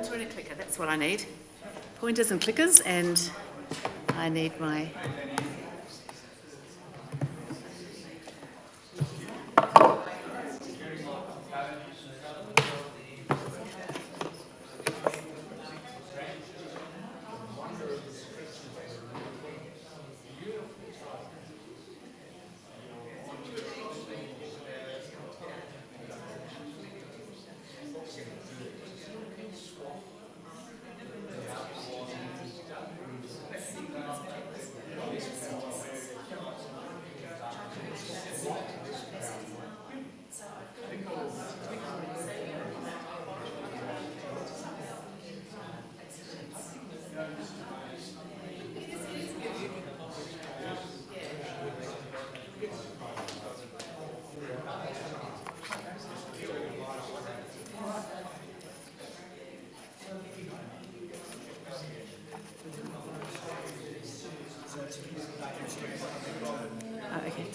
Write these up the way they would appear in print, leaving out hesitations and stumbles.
Pointer and a clicker, that's what I need. Pointers and clickers, and I need my... okay.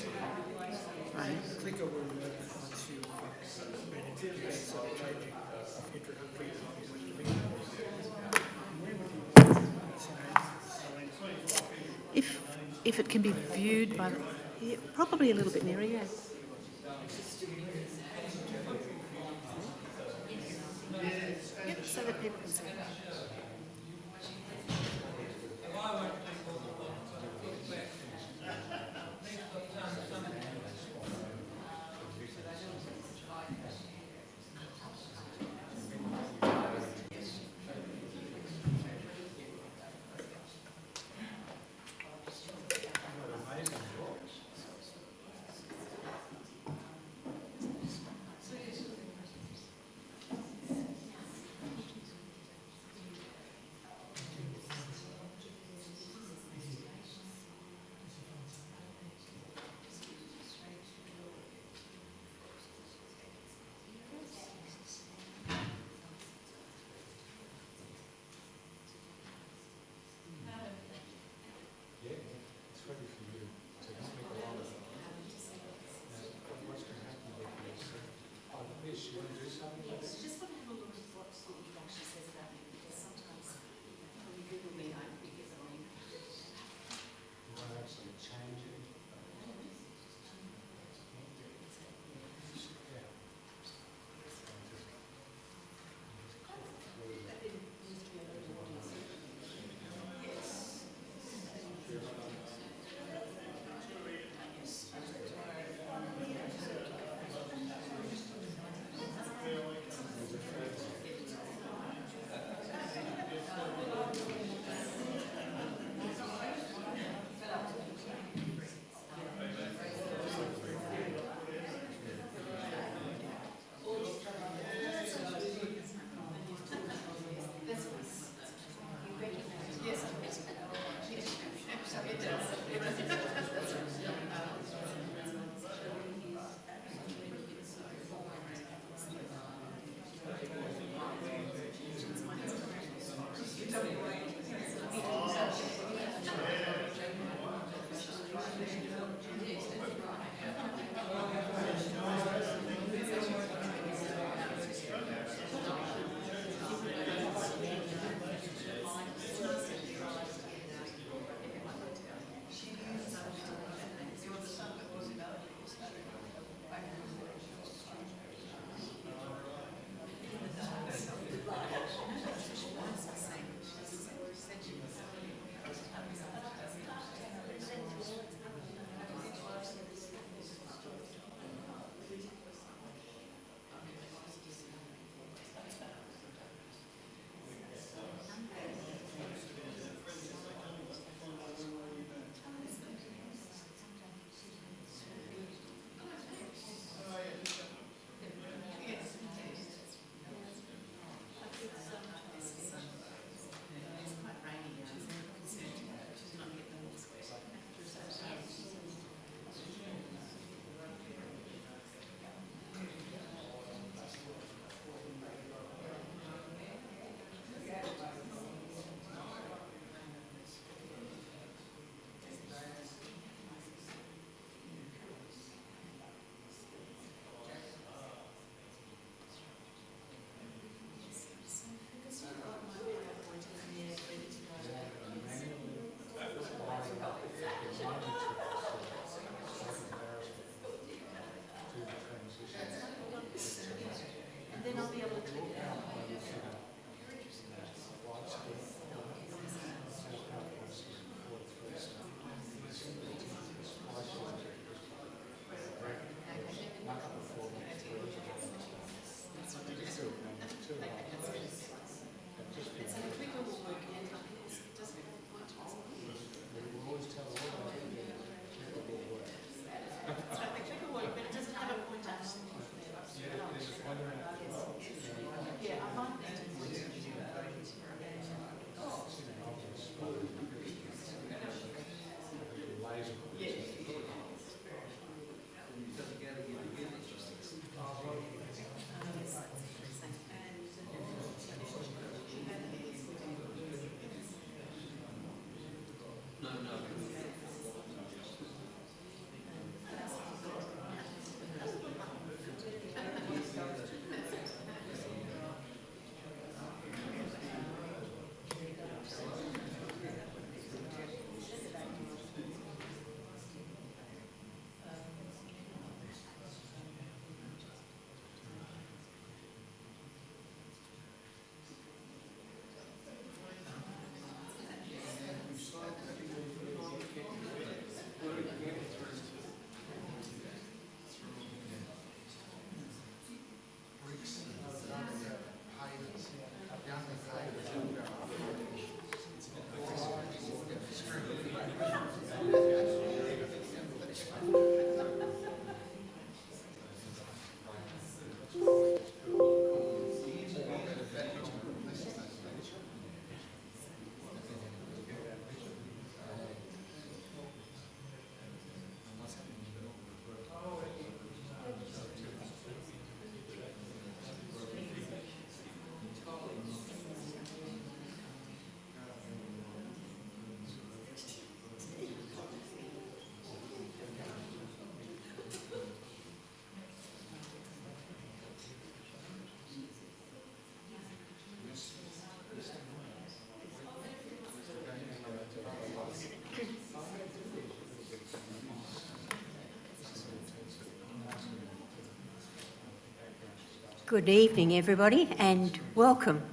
Right. Clicker will move once you've been introduced, so changing If it can be viewed by the... Yeah, probably a little bit nearer, yeah. Yep, so that people can see. Good evening, everybody, and welcome.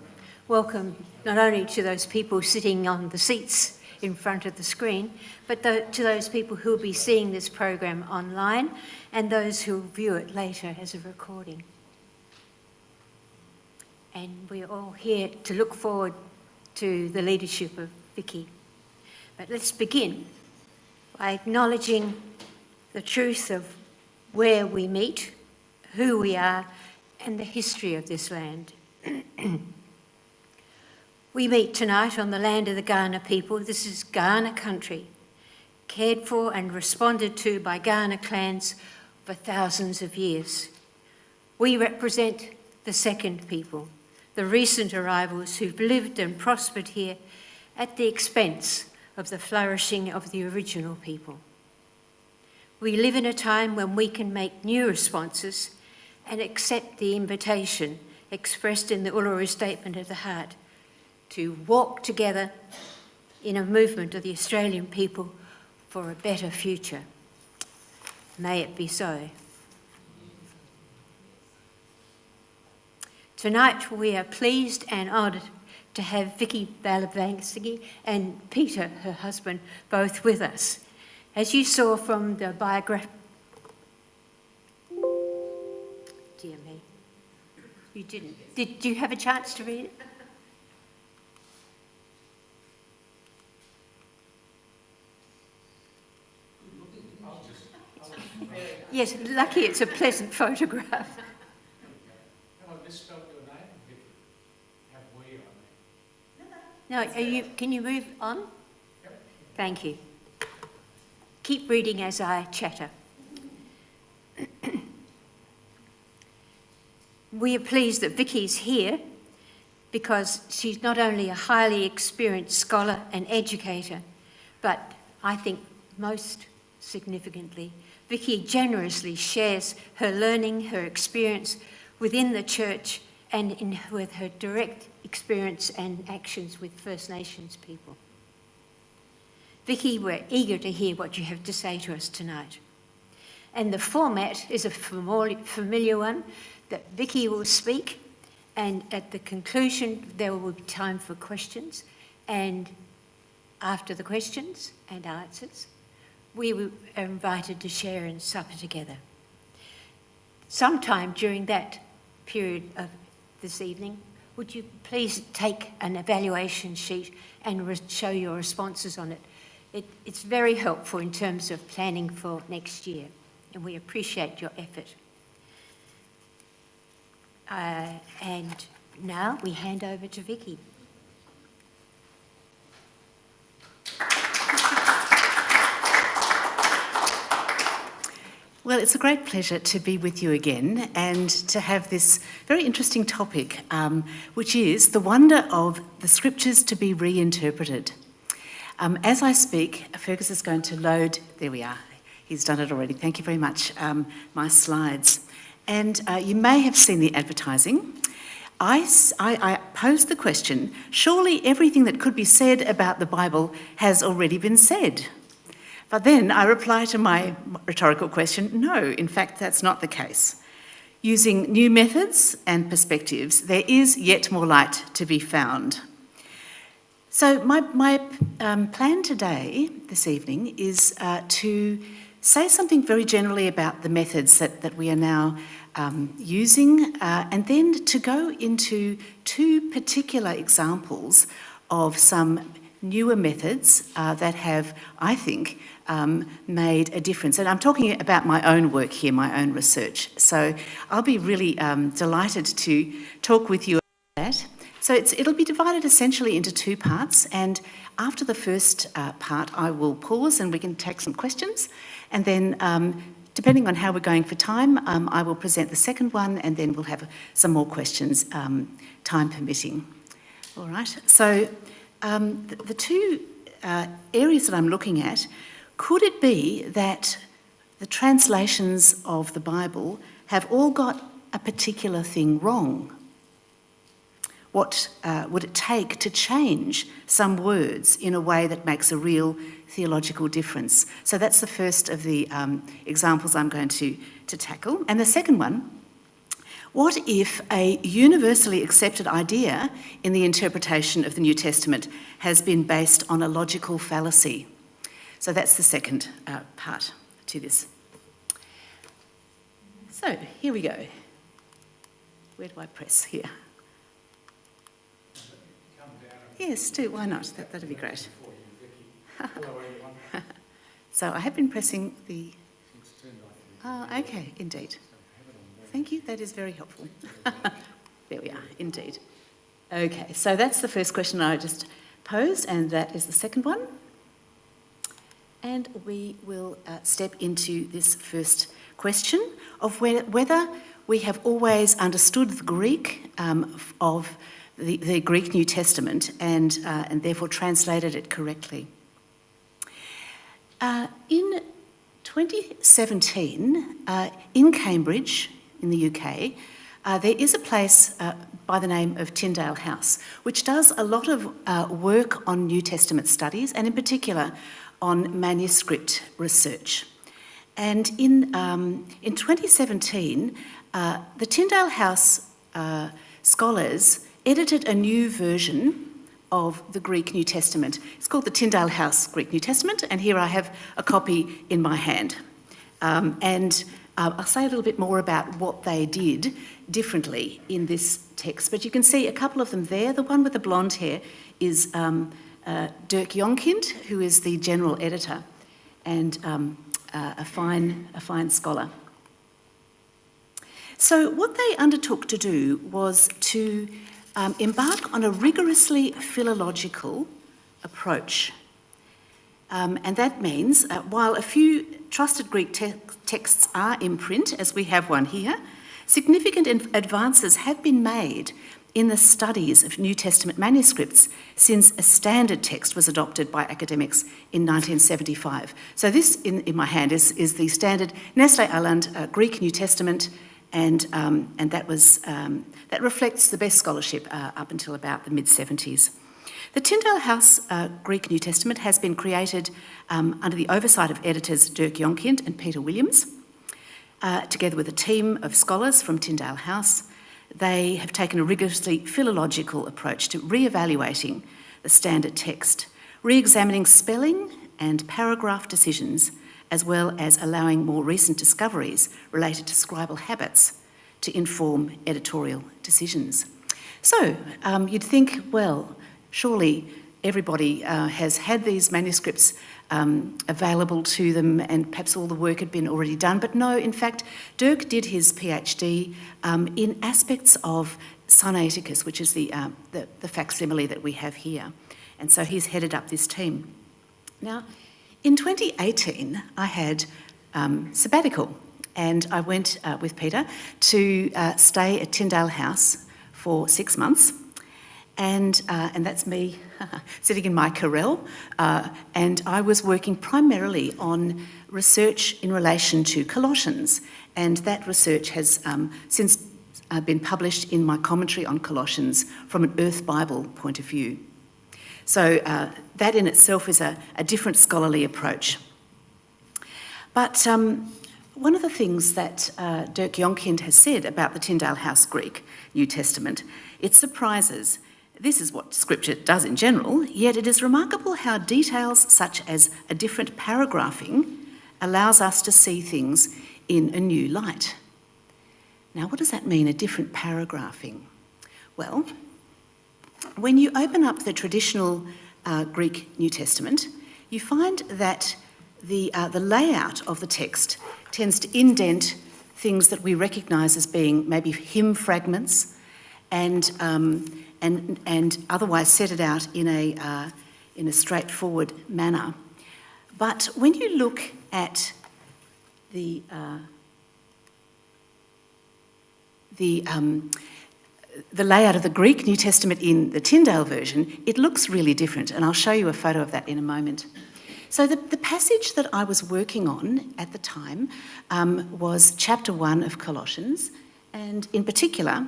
Welcome not only to those people sitting on the seats in front of the screen, but to those people who will be seeing this program online and those who will view it later as a recording. And we're all here to look forward to the leadership of Vicky. But let's begin by acknowledging the truth of where we meet, who we are, and the history of this land. We meet tonight on the land of the Kaurna people. This is Kaurna country, cared for and responded to by Kaurna clans for thousands of years. We represent the second people, the recent arrivals who've lived and prospered here at the expense of the flourishing of the original people. We live in a time when we can make new responses and accept the invitation expressed in the Uluru Statement of the Heart to walk together in a movement of the Australian people for a better future. May it be so. Tonight we are pleased and honoured to have Vicky Balabansky and Peter, her husband, both with us. As you saw from the biography, dear me, you didn't. Did you have a chance to read it? Yes, lucky it's a pleasant photograph. Have I misspelled your name, Vicky? Have we on there? No, can you move on? Yep. Thank you. Keep reading as I chatter. We are pleased that Vicky's here because she's not only a highly experienced scholar and educator, but I think most significantly, Vicky generously shares her learning, her experience within the church and with her direct experience and actions with First Nations people. Vicky, we're eager to hear what you have to say to us tonight. And the format is a familiar one, that Vicky will speak And at the conclusion, there will be time for questions. And after the questions and answers, we are invited to share in supper together. Sometime during that period of this evening, would you please take an evaluation sheet and show your responses on it? It's very helpful in terms of planning for next year, and we appreciate your effort. And now we hand over to Vicky. Well, it's a great pleasure to be with you again and to have this very interesting topic, which is the wonder of the scriptures to be reinterpreted. As I speak, Fergus is going to load, there we are, he's done it already, thank you very much, my slides. And you may have seen the advertising. I posed the question, surely everything that could be said about the Bible has already been said? But then I reply to my rhetorical question, no, in fact, that's not the case. Using new methods and perspectives, there is yet more light to be found. So my plan today, this evening, is to say something very generally about the methods that we are now using, and then to go into two particular examples of some newer methods that have, I think, made a difference. And I'm talking about my own work here, my own research. So I'll be really delighted to talk with you about that. So it'll be divided essentially into two parts, and after the first part I will pause and we can take some questions, and then depending on how we're going for time, I will present the second one, and then we'll have some more questions, time permitting. All right, so the two areas that I'm looking at, could it be that the translations of the Bible have all got a particular thing wrong? What would it take to change some words in a way that makes a real theological difference? So that's the first of the examples I'm going to tackle. And the second one, what if a universally accepted idea in the interpretation of the New Testament has been based on a logical fallacy? So that's the second part to this. So here we go. Where do I press here? Yes, do, why not? That'd be great. So I have been pressing the... Oh, okay, indeed. Thank you, that is very helpful. There we are, indeed. Okay, so that's the first question I just posed, and that is the second one. And we will step into this first question of whether we have always understood the Greek of the Greek New Testament and therefore translated it correctly. In 2017, in Cambridge, in the UK, there is a place by the name of Tyndale House, which does a lot of work on New Testament studies, and in particular on manuscript research. And in 2017, the Tyndale House scholars edited a new version of the Greek New Testament. It's called the Tyndale House Greek New Testament, and here I have a copy in my hand. I'll say a little bit more about what they did differently in this text, but you can see a couple of them there. The one with the blonde hair is Dirk Jonkind, who is the general editor and a fine scholar. So what they undertook to do was to embark on a rigorously philological approach. And that means, while a few trusted Greek texts are in print, as we have one here, significant advances have been made in the studies of New Testament manuscripts since a standard text was adopted by academics in 1975. So this, in my hand, is the standard Nestle-Aland Greek New Testament, and that reflects the best scholarship up until about the mid-70s. The Tyndale House Greek New Testament has been created under the oversight of editors Dirk Jonkind and Peter Williams, together with a team of scholars from Tyndale House. they have taken a rigorously philological approach to re-evaluating the standard text, re-examining spelling and paragraph decisions, as well as allowing more recent discoveries related to scribal habits to inform editorial decisions. So you'd think, well, surely everybody has had these manuscripts available to them and perhaps all the work had been already done. But no, in fact, Dirk did his PhD in aspects of Sinaiticus, which is the facsimile that we have here. And so he's headed up this team. Now, in 2018, I had sabbatical, and I went with Peter to stay at Tyndale House for 6 months. And that's me sitting in my carrel, and I was working primarily on research in relation to Colossians, and that research has since been published in my commentary on Colossians from an Earth Bible point of view. So that in itself is a different scholarly approach. But one of the things that Dirk Jonkind has said about the Tyndale House Greek New Testament, it surprises. This is what Scripture does in general, yet it is remarkable how details such as a different paragraphing allows us to see things in a new light. Now, what does that mean, a different paragraphing? Well, when you open up the traditional Greek New Testament, you find that the layout of the text tends to indent things that we recognise as being maybe hymn fragments and otherwise set it out in a straightforward manner. But when you look at the layout of the Greek New Testament in the Tyndale version, it looks really different, and I'll show you a photo of that in a moment. So the passage that I was working on at the time was chapter 1 of Colossians, and in particular,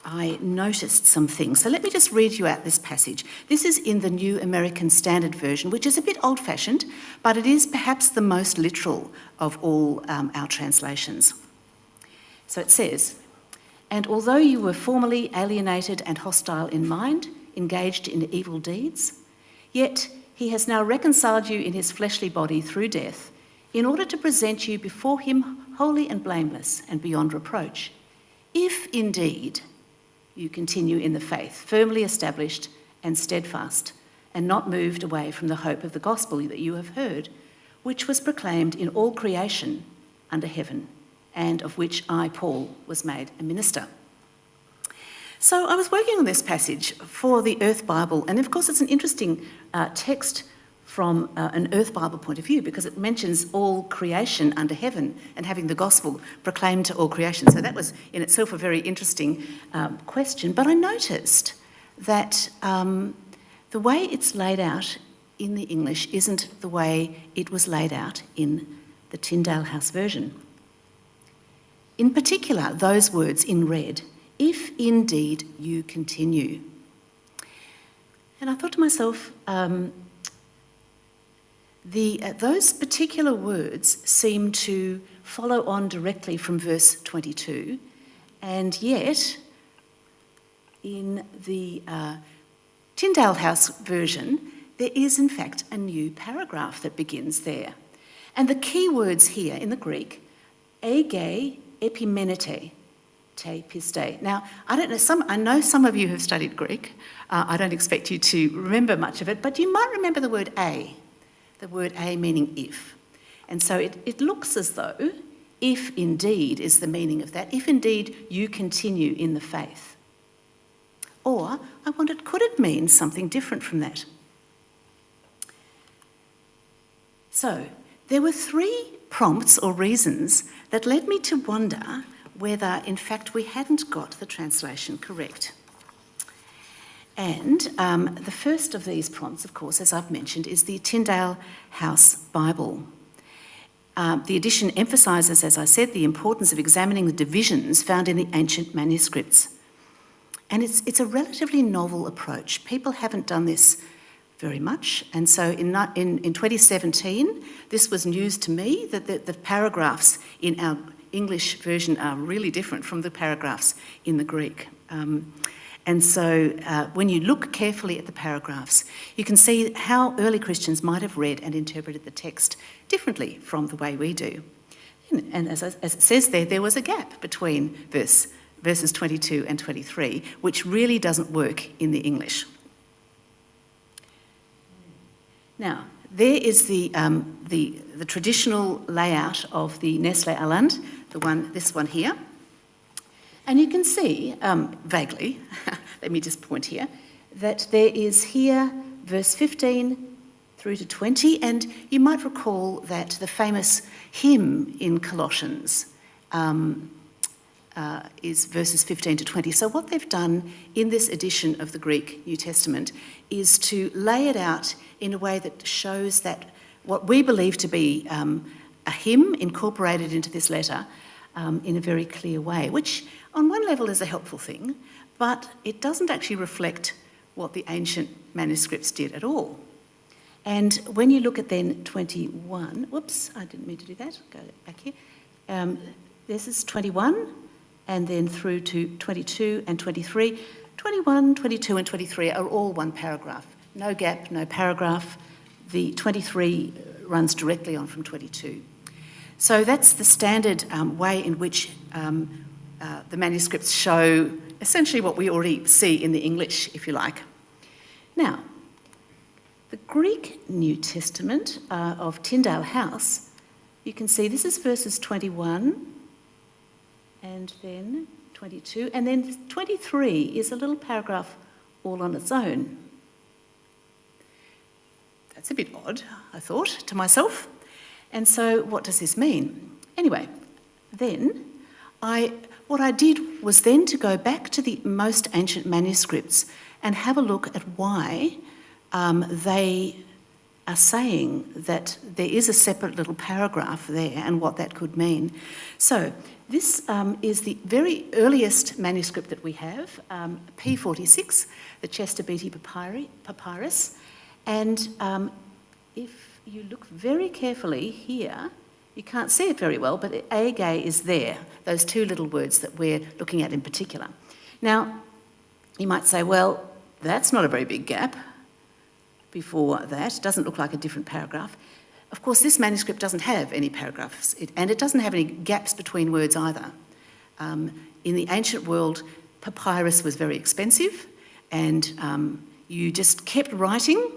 I noticed some things. So let me just read you out this passage. This is in the New American Standard Version, which is a bit old-fashioned, but it is perhaps the most literal of all our translations. So it says, "And although you were formerly alienated and hostile in mind, engaged in evil deeds, yet he has now reconciled you in his fleshly body through death, in order to present you before him holy and blameless and beyond reproach, if indeed you continue in the faith, firmly established and steadfast, and not moved away from the hope of the gospel that you have heard, which was proclaimed in all creation under heaven, and of which I, Paul, was made a minister." So I was working on this passage for the Earth Bible, and of course it's an interesting text from an Earth Bible point of view, because it mentions all creation under heaven and having the gospel proclaimed to all creation. So that was in itself a very interesting question. But I noticed that the way it's laid out in the English isn't the way it was laid out in the Tyndale House version. In particular, those words in red, "if indeed you continue." And I thought to myself, those particular words seem to follow on directly from verse 22, and yet in the Tyndale House version, there is in fact a new paragraph that begins there. And the key words here in the Greek, ege epimenete te piste. Now, I know some of you have studied Greek. I don't expect you to remember much of it, but you might remember the word a meaning if. And so it looks as though if indeed is the meaning of that, if indeed you continue in the faith. Or I wondered, could it mean something different from that? So there were 3 prompts or reasons that led me to wonder whether in fact we hadn't got the translation correct. And the first of these prompts, of course, as I've mentioned, is the Tyndale House Bible. The edition emphasises, as I said, the importance of examining the divisions found in the ancient manuscripts. And it's a relatively novel approach. People haven't done this very much. And so in 2017, this was news to me, that the paragraphs in English version are really different from the paragraphs in the Greek. And so when you look carefully at the paragraphs, you can see how early Christians might have read and interpreted the text differently from the way we do. And as it says there was a gap between verses 22 and 23, which really doesn't work in the English. Now, there is the traditional layout of the Nestle Aland, this one here. And you can see, vaguely, let me just point here, that there is here verse 15 through to 20, and you might recall that the famous hymn in Colossians is verses 15 to 20. So what they've done in this edition of the Greek New Testament is to lay it out in a way that shows that what we believe to be a hymn incorporated into this letter in a very clear way, which on one level is a helpful thing, but it doesn't actually reflect what the ancient manuscripts did at all. And when you look at then 21, whoops, I didn't mean to do that, go back here. This is 21, and then through to 22 and 23. 21, 22 and 23 are all one paragraph. No gap, no paragraph. The 23 runs directly on from 22. So that's the standard way in which the manuscripts show essentially what we already see in the English, if you like. Now, the Greek New Testament of Tyndale House, you can see this is verses 21 and then 22, and then 23 is a little paragraph all on its own. That's a bit odd, I thought to myself. And so what does this mean? Anyway, then what I did was then to go back to the most ancient manuscripts and have a look at why they are saying that there is a separate little paragraph there and what that could mean. So this is the very earliest manuscript that we have, P46, the Chester Beatty Papyrus. And if you look very carefully here, you can't see it very well, but agay is there, those two little words that we're looking at in particular. Now, you might say, well, that's not a very big gap before that. It doesn't look like a different paragraph. Of course, this manuscript doesn't have any paragraphs, and it doesn't have any gaps between words either. In the ancient world, papyrus was very expensive, and you just kept writing,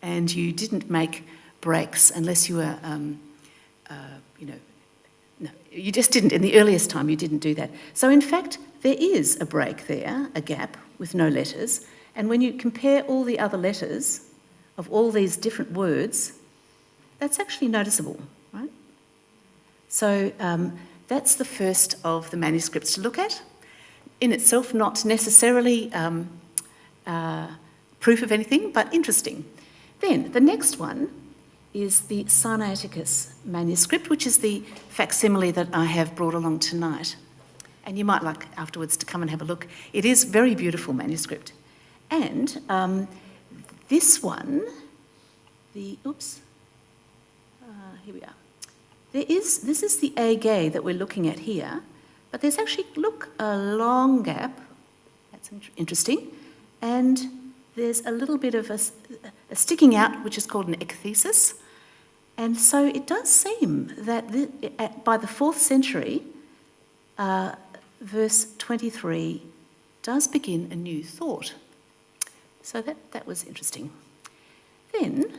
and you didn't make breaks unless you were, no, you just didn't. In the earliest time, you didn't do that. So in fact, there is a break there, a gap with no letters, and when you compare all the other letters of all these different words, that's actually noticeable, right? So that's the first of the manuscripts to look at. In itself, not necessarily proof of anything, but interesting. Then the next one is the Sinaiticus manuscript, which is the facsimile that I have brought along tonight. And you might like afterwards to come and have a look. It is a very beautiful manuscript. And this one, here we are. This is the agay that we're looking at here, but there's actually, look, a long gap. That's interesting. And there's a little bit of a sticking out, which is called an ekthesis. And so it does seem that by the 4th century, verse 23 does begin a new thought. So that was interesting. Then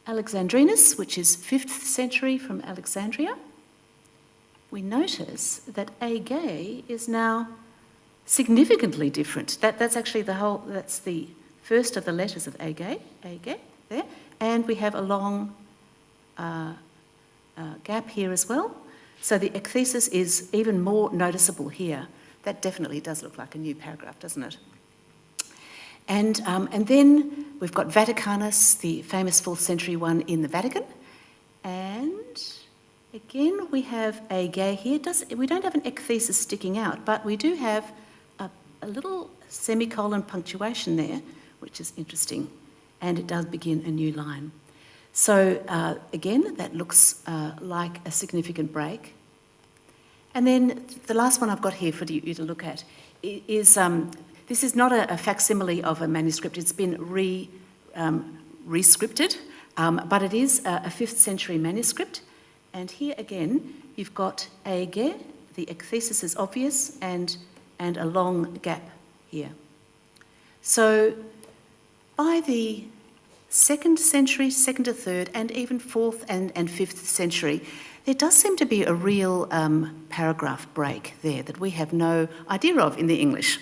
Alexandrinus, which is 5th century from Alexandria, we notice that agay is now significantly different. That's actually that's the first of the letters of agay there, and we have a long gap here as well. So the ekthesis is even more noticeable here. That definitely does look like a new paragraph, doesn't it? And then we've got Vaticanus, the famous 4th century one in the Vatican. And again, we have agay here. We don't have an ekthesis sticking out, but we do have a little semicolon punctuation there, which is interesting. And it does begin a new line. So again, that looks like a significant break. And then the last one I've got here for you to look at is, this is not a facsimile of a manuscript, it's been re-scripted, but it is a 5th century manuscript. And here again, you've got ege, the ecthesis is obvious, and a long gap here. So by the 2nd century, 2nd to 3rd, and even 4th and 5th century, there does seem to be a real paragraph break there that we have no idea of in the English.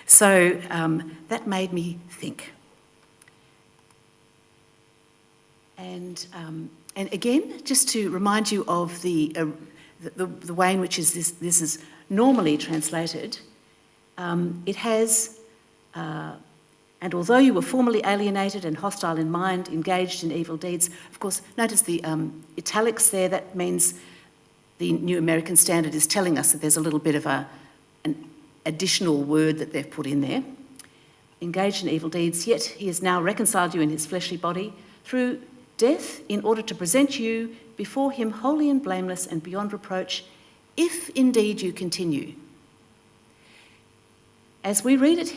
So that made me think. And again, just to remind you of the way in which this is normally translated, it has, and although you were formerly alienated and hostile in mind, engaged in evil deeds, of course, notice the italics there, that means the New American Standard is telling us that there's a little bit of an additional word that they've put in there. Engaged in evil deeds, yet he has now reconciled you in his fleshly body through death in order to present you before him holy and blameless and beyond reproach, if indeed you continue. As we read it,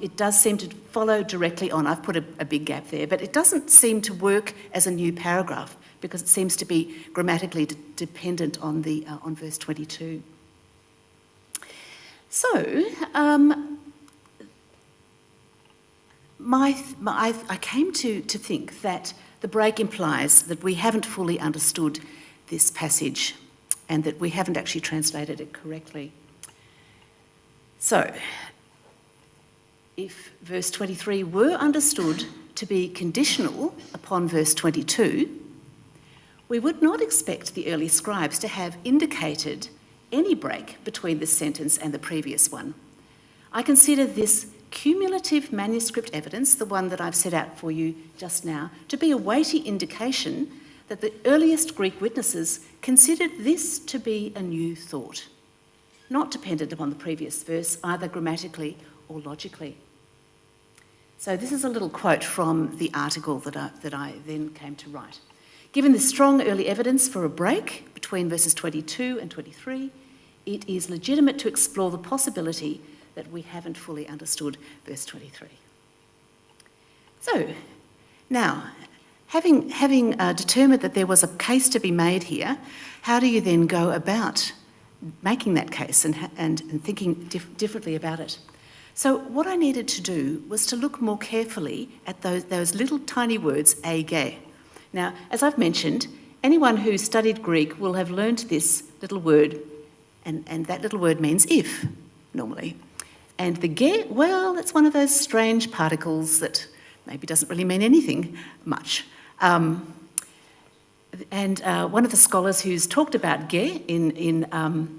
it does seem to follow directly on. I've put a big gap there, but it doesn't seem to work as a new paragraph because it seems to be grammatically dependent on verse 22. So, I came to think that the break implies that we haven't fully understood this passage and that we haven't actually translated it correctly. So, if verse 23 were understood to be conditional upon verse 22, we would not expect the early scribes to have indicated any break between this sentence and the previous one. I consider this cumulative manuscript evidence, the one that I've set out for you just now, to be a weighty indication that the earliest Greek witnesses considered this to be a new thought, not dependent upon the previous verse, either grammatically or logically. So this is a little quote from the article that I then came to write. Given the strong early evidence for a break between verses 22 and 23, it is legitimate to explore the possibility that we haven't fully understood verse 23. So, now, having determined that there was a case to be made here, how do you then go about making that case and thinking differently about it? So what I needed to do was to look more carefully at those little tiny words, ege. Now, as I've mentioned, anyone who studied Greek will have learnt this little word, and that little word means if, normally. And the ge, well, it's one of those strange particles that maybe doesn't really mean anything much. And one of the scholars who's talked about ge in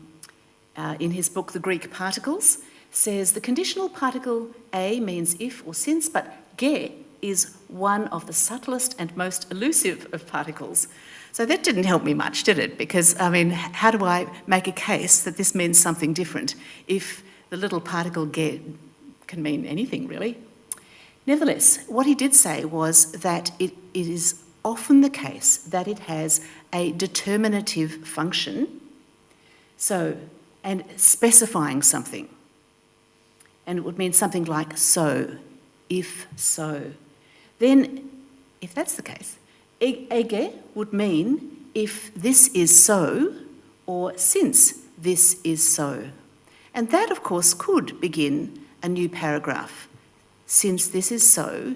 his book, The Greek Particles, says the conditional particle a means if or since, but ge is one of the subtlest and most elusive of particles. So that didn't help me much, did it? Because, I mean, how do I make a case that this means something different if the little particle ge can mean anything, really? Nevertheless, what he did say was that it is often the case that it has a determinative function, so, and specifying something. And it would mean something like so, if so. Then, if that's the case, ege would mean if this is so, or since this is so. And that, of course, could begin a new paragraph, since this is so, ...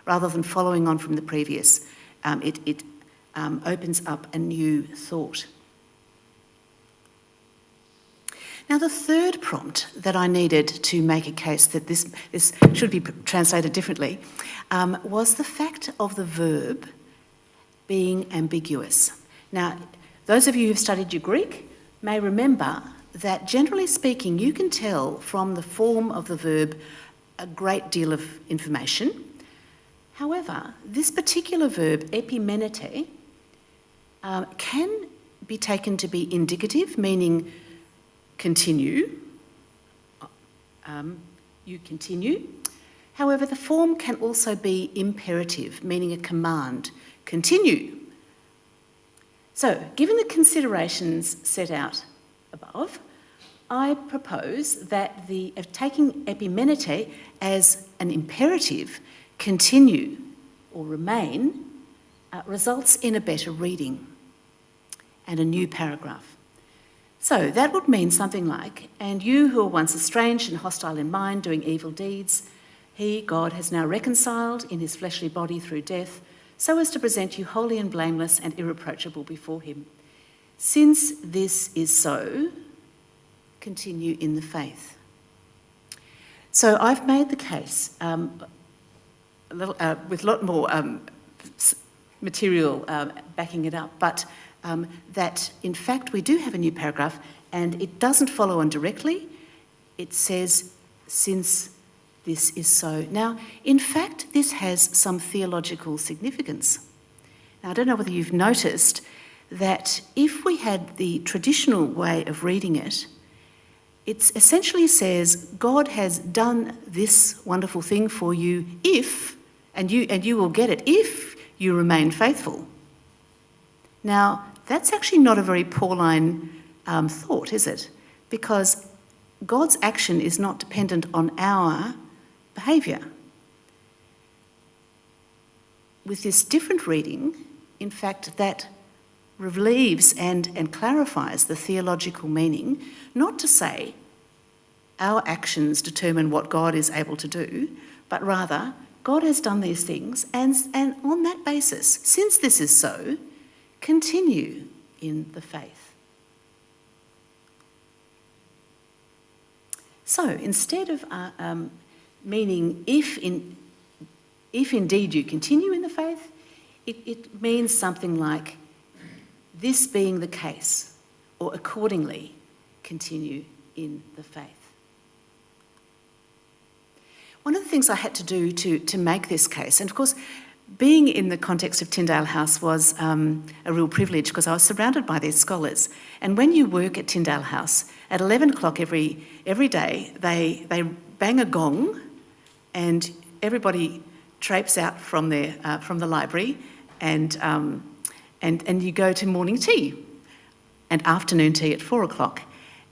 rather than following on from the previous. It opens up a new thought. Now, the third prompt that I needed to make a case that this should be translated differently was the fact of the verb being ambiguous. Now, those of you who've studied your Greek may remember that, generally speaking, you can tell from the form of the verb a great deal of information. However, this particular verb, epimenete, can be taken to be indicative, meaning continue, you continue. However, the form can also be imperative, meaning a command, continue. So, given the considerations set out above, I propose that taking epimenete as an imperative, continue or remain, results in a better reading and a new paragraph. So that would mean something like, and you who were once estranged and hostile in mind, doing evil deeds, he, God, has now reconciled in his fleshly body through death, so as to present you holy and blameless and irreproachable before him. Since this is so, continue in the faith. So I've made the case, with a lot more material backing it up, but that in fact we do have a new paragraph, and it doesn't follow on directly. It says, since this is so. Now, in fact, this has some theological significance. Now, I don't know whether you've noticed that if we had the traditional way of reading it, it essentially says, God has done this wonderful thing for you if, and you will get it if you remain faithful. Now, that's actually not a very Pauline thought, is it? Because God's action is not dependent on our behaviour. With this different reading, in fact, that relieves and clarifies the theological meaning, not to say our actions determine what God is able to do, but rather God has done these things, and on that basis, since this is so, continue in the faith. So instead of meaning if indeed you continue in the faith, it means something like this being the case, or accordingly continue in the faith. One of the things I had to do to make this case, and of course being in the context of Tyndale House was a real privilege because I was surrounded by these scholars. And when you work at Tyndale House, at 11 o'clock every day, they bang a gong and everybody traipses out from the library and you go to morning tea and afternoon tea at 4 o'clock.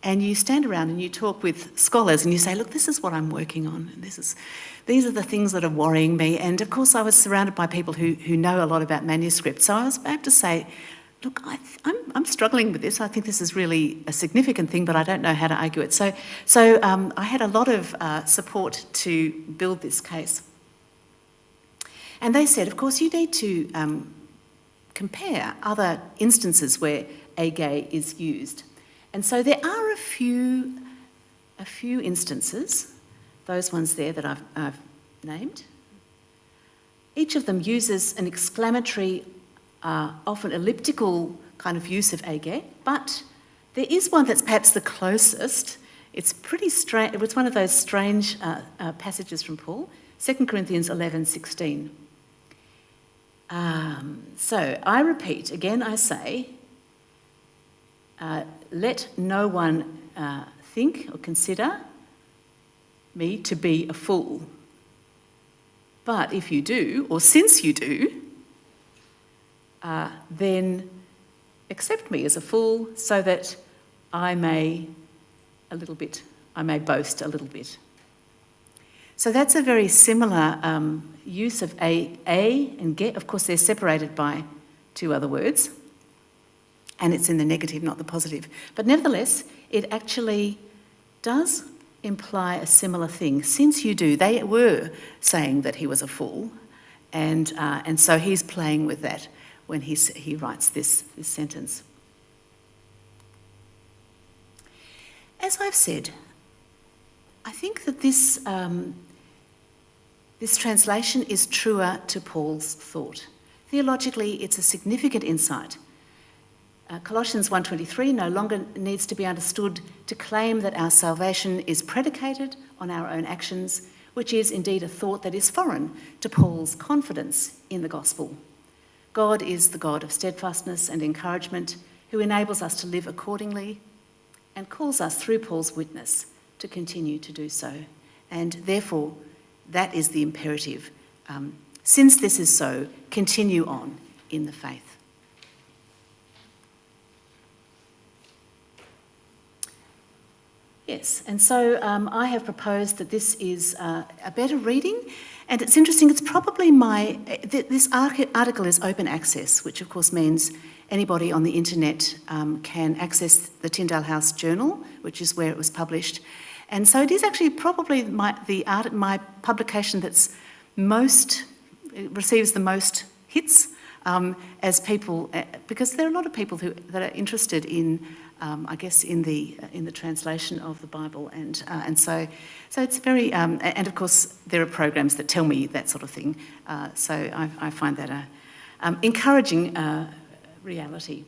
And you stand around and you talk with scholars and you say, look, this is what I'm working on. And these are the things that are worrying me. And of course, I was surrounded by people who know a lot about manuscripts. So I was able to say, look, I'm struggling with this. I think this is really a significant thing, but I don't know how to argue it. So I had a lot of support to build this case. And they said, of course, you need to compare other instances where age is used. And so there are a few instances, those ones there that I've named. Each of them uses an exclamatory, often elliptical kind of use of age, but there is one that's perhaps the closest. It's pretty strange. It was one of those strange passages from Paul, 2 Corinthians 11:16. So I repeat, again I say, let no one think or consider me to be a fool. But if you do, or since you do, then accept me as a fool so that I may boast a little bit. So that's a very similar use of a and get. Of course, they're separated by two other words. And it's in the negative, not the positive. But nevertheless, it actually does imply a similar thing. Since you do, they were saying that he was a fool, and so he's playing with that when he writes this sentence. As I've said, I think that this translation is truer to Paul's thought. Theologically, it's a significant insight. Colossians 1:23 no longer needs to be understood to claim that our salvation is predicated on our own actions, which is indeed a thought that is foreign to Paul's confidence in the gospel. God is the God of steadfastness and encouragement, who enables us to live accordingly and calls us through Paul's witness to continue to do so. And therefore, that is the imperative. Since this is so, continue on in the faith. Yes, and so I have proposed that this is a better reading, and it's interesting, it's probably this article is open access, which of course means anybody on the internet can access the Tyndale House Journal, which is where it was published. And so it is actually probably my publication that's receives the most hits as people, because there are a lot of people that are interested in, I guess, in the translation of the Bible, and so it's very, and of course there are programs that tell me that sort of thing. So I find that a encouraging reality.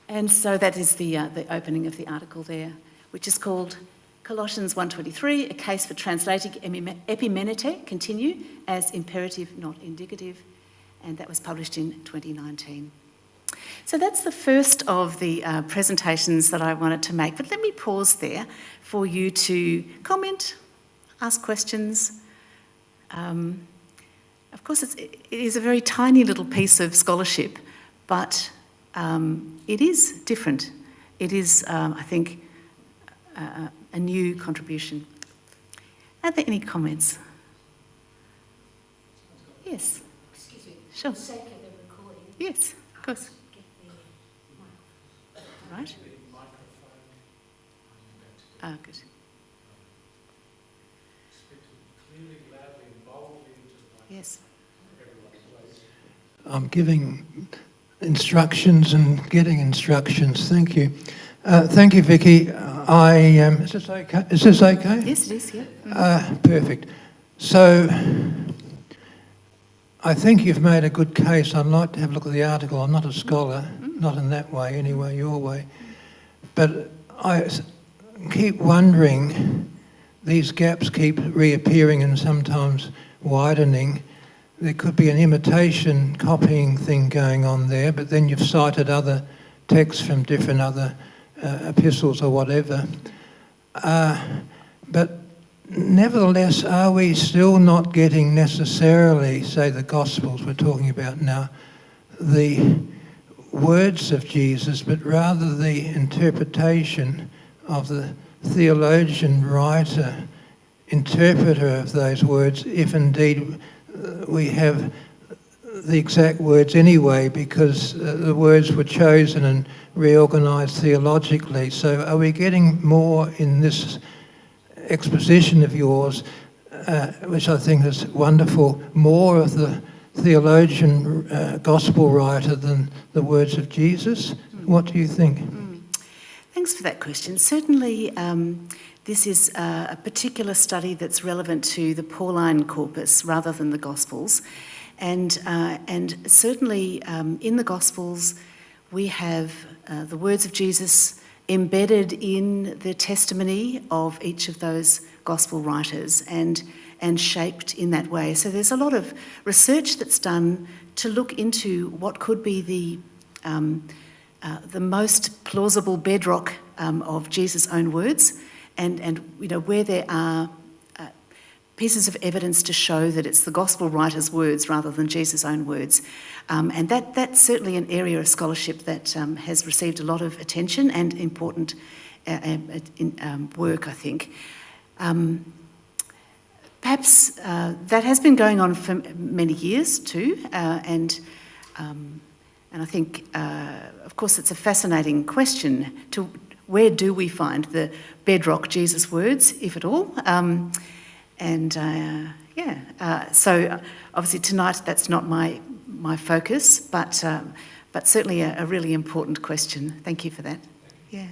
And so that is the opening of the article there, which is called Colossians 1:23, a case for translating epimenete, continue, as imperative, not indicative, and that was published in 2019. So that's the first of the presentations that I wanted to make, but let me pause there for you to comment, ask questions. Of course, it is a very tiny little piece of scholarship, but it is different. It is, I think, a new contribution. Are there any comments? Yes. Excuse me. Sure. For the sake of the recording. Yes, of course. Get the mic. Right. Ah, good. Clearly, loudly, and boldly into Yes. everyone's voice. I'm giving instructions and getting instructions. Thank you. Thank you, Vicky. Is this okay? Is this okay? Yes, it is, yeah. Perfect. So, I think you've made a good case. I'd like to have a look at the article. I'm not a scholar, not in that way anyway, your way. But I keep wondering, these gaps keep reappearing and sometimes widening. There could be an imitation copying thing going on there, but then you've cited other texts from different other epistles or whatever. But nevertheless, are we still not getting necessarily, say the Gospels we're talking about now, the words of Jesus, but rather the interpretation of the theologian, writer, interpreter of those words, if indeed we have the exact words anyway, because the words were chosen and reorganised theologically. So are we getting more in this exposition of yours, which I think is wonderful, more of the theologian, gospel writer than the words of Jesus? What do you think? Thanks for that question. Certainly, this is a particular study that's relevant to the Pauline corpus rather than the Gospels. And certainly in the Gospels, we have the words of Jesus embedded in the testimony of each of those Gospel writers and shaped in that way. So there's a lot of research that's done to look into what could be the most plausible bedrock of Jesus' own words, and you know, where there are pieces of evidence to show that it's the gospel writer's words rather than Jesus' own words. And that's certainly an area of scholarship that has received a lot of attention and important work, I think. Perhaps that has been going on for many years too, and I think, of course, it's a fascinating question to where do we find the bedrock Jesus words, if at all? So obviously tonight that's not my focus, but certainly a really important question. Thank you for that. Yeah.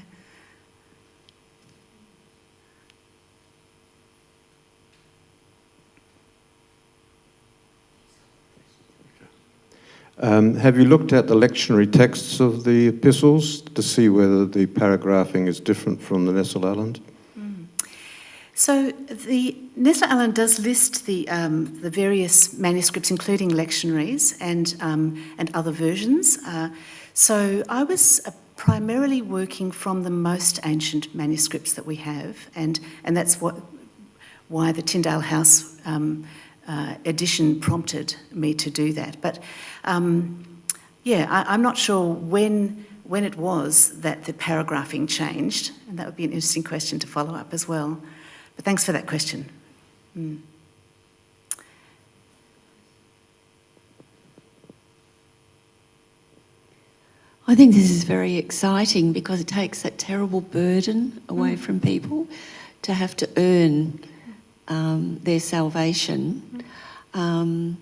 Have you looked at the lectionary texts of the epistles to see whether the paragraphing is different from the Nestle-Aland? So the Nestle-Aland does list the various manuscripts, including lectionaries and other versions. So I was primarily working from the most ancient manuscripts that we have, and that's why the Tyndale House edition prompted me to do that. But I'm not sure when when it was that the paragraphing changed, and that would be an interesting question to follow up as well. But thanks for that question. Mm. I think this is very exciting because it takes that terrible burden away from people to have to earn their salvation. And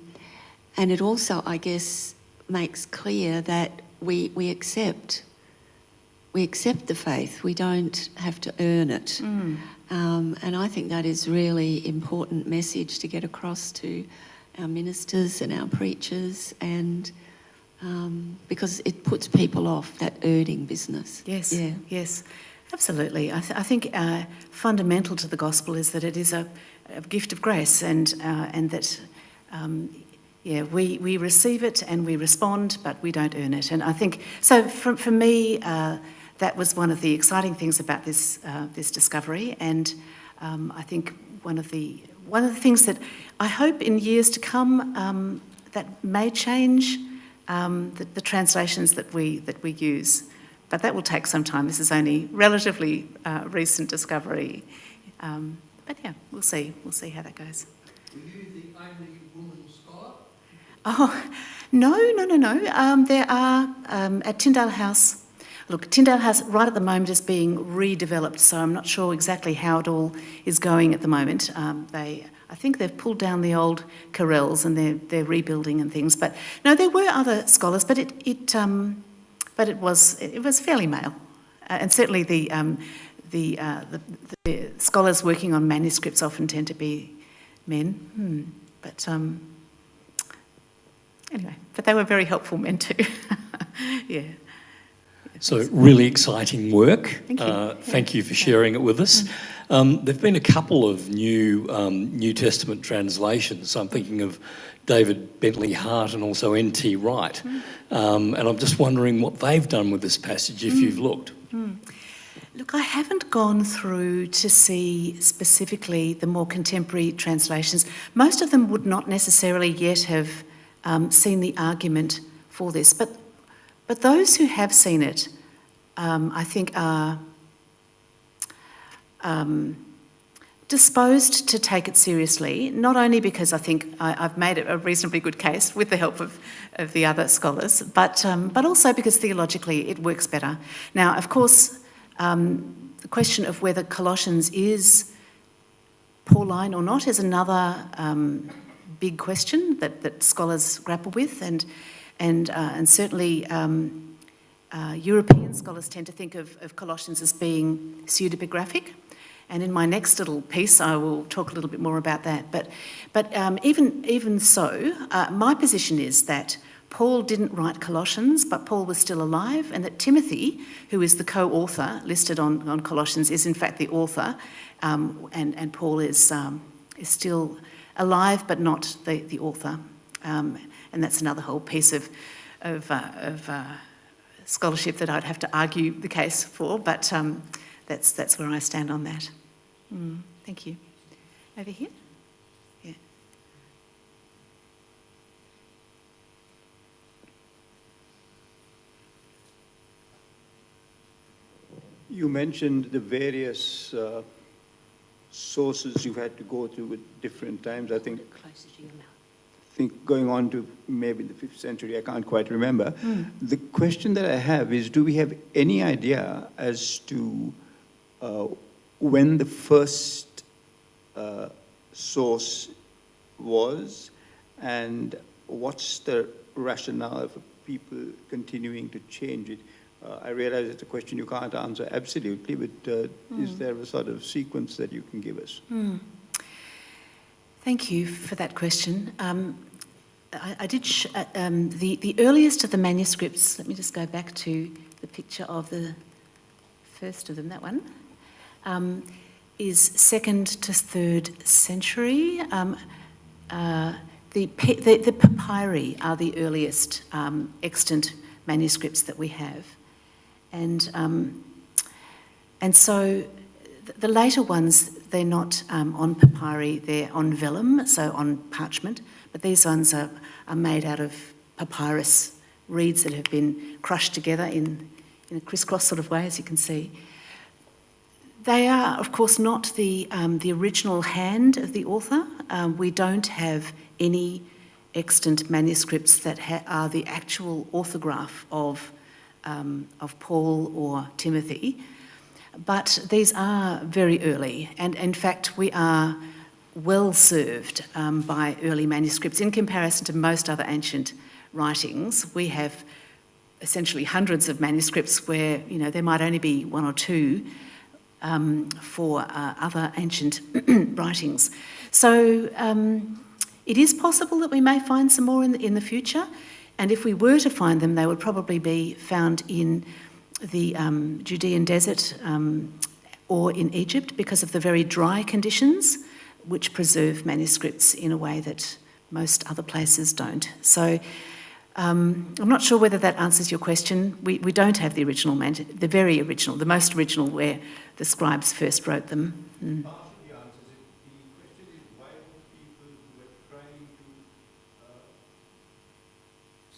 it also, I guess, makes clear that we accept the faith. We don't have to earn it. And I think that is really important message to get across to our ministers and our preachers, and because it puts people off that earning business. Yes, yes, absolutely. I think fundamental to the gospel is that it is a gift of grace, and that we receive it and we respond, but we don't earn it. And I think so. For me, that was one of the exciting things about this discovery, and I think one of the things that I hope in years to come that may change. The translations that we use, but that will take some time. This is only relatively recent discovery, but yeah, we'll see how that goes. Were you the only woman scholar? Oh, no. There are at Tyndale House. Look, Tyndale House right at the moment is being redeveloped, so I'm not sure exactly how it all is going at the moment. I think they've pulled down the old carrels and they're rebuilding and things. But no, there were other scholars, but it was fairly male, and certainly the scholars working on manuscripts often tend to be men. But anyway, but they were very helpful men too. Yeah. So really exciting work. Thank you. Thank you for sharing it with us. There've been a couple of new New Testament translations. I'm thinking of David Bentley Hart and also N.T. Wright. And I'm just wondering what they've done with this passage, if you've looked. Look, I haven't gone through to see specifically the more contemporary translations. Most of them would not necessarily yet have seen the argument for this, but those who have seen it, I think, are disposed to take it seriously, not only because I think I've made a reasonably good case with the help of the other scholars, but also because theologically it works better. Now, of course, the question of whether Colossians is Pauline or not is another big question that scholars grapple with, and certainly European scholars tend to think of Colossians as being pseudepigraphic. And in my next little piece, I will talk a little bit more about that. But even so, my position is that Paul didn't write Colossians, but Paul was still alive, and that Timothy, who is the co-author listed on Colossians, is in fact the author, and Paul is still alive, but not the author. And that's another whole piece of scholarship that I'd have to argue the case for, but that's where I stand on that. Thank you. Over here? Yeah. You mentioned the various sources you've had to go through at different times. I think going on to maybe the 5th century, I can't quite remember. The question that I have is, do we have any idea as to when the first source was, and what's the rationale for people continuing to change it? I realize it's a question you can't answer absolutely, but is there a sort of sequence that you can give us? Thank you for that question. I did the earliest of the manuscripts. Let me just go back to the picture of the first of them. That one is 2nd to 3rd century. The papyri are the earliest extant manuscripts that we have, and so the later ones, they're not on papyri, they're on vellum, so on parchment, but these ones are made out of papyrus reeds that have been crushed together in a crisscross sort of way, as you can see. They are, of course, not the original hand of the author. We don't have any extant manuscripts that are the actual orthograph of Paul or Timothy, but these are very early, and in fact we are well served by early manuscripts in comparison to most other ancient writings. We have essentially hundreds of manuscripts where, you know, there might only be one or two for other ancient writings. So it is possible that we may find some more in the future, and if we were to find them, they would probably be found in the Judean desert or in Egypt, because of the very dry conditions which preserve manuscripts in a way that most other places don't. So I'm not sure whether that answers your question. We don't have the original, the very original, the most original where the scribes first wrote them. Mm. Partially answers it. The question is, why would people who were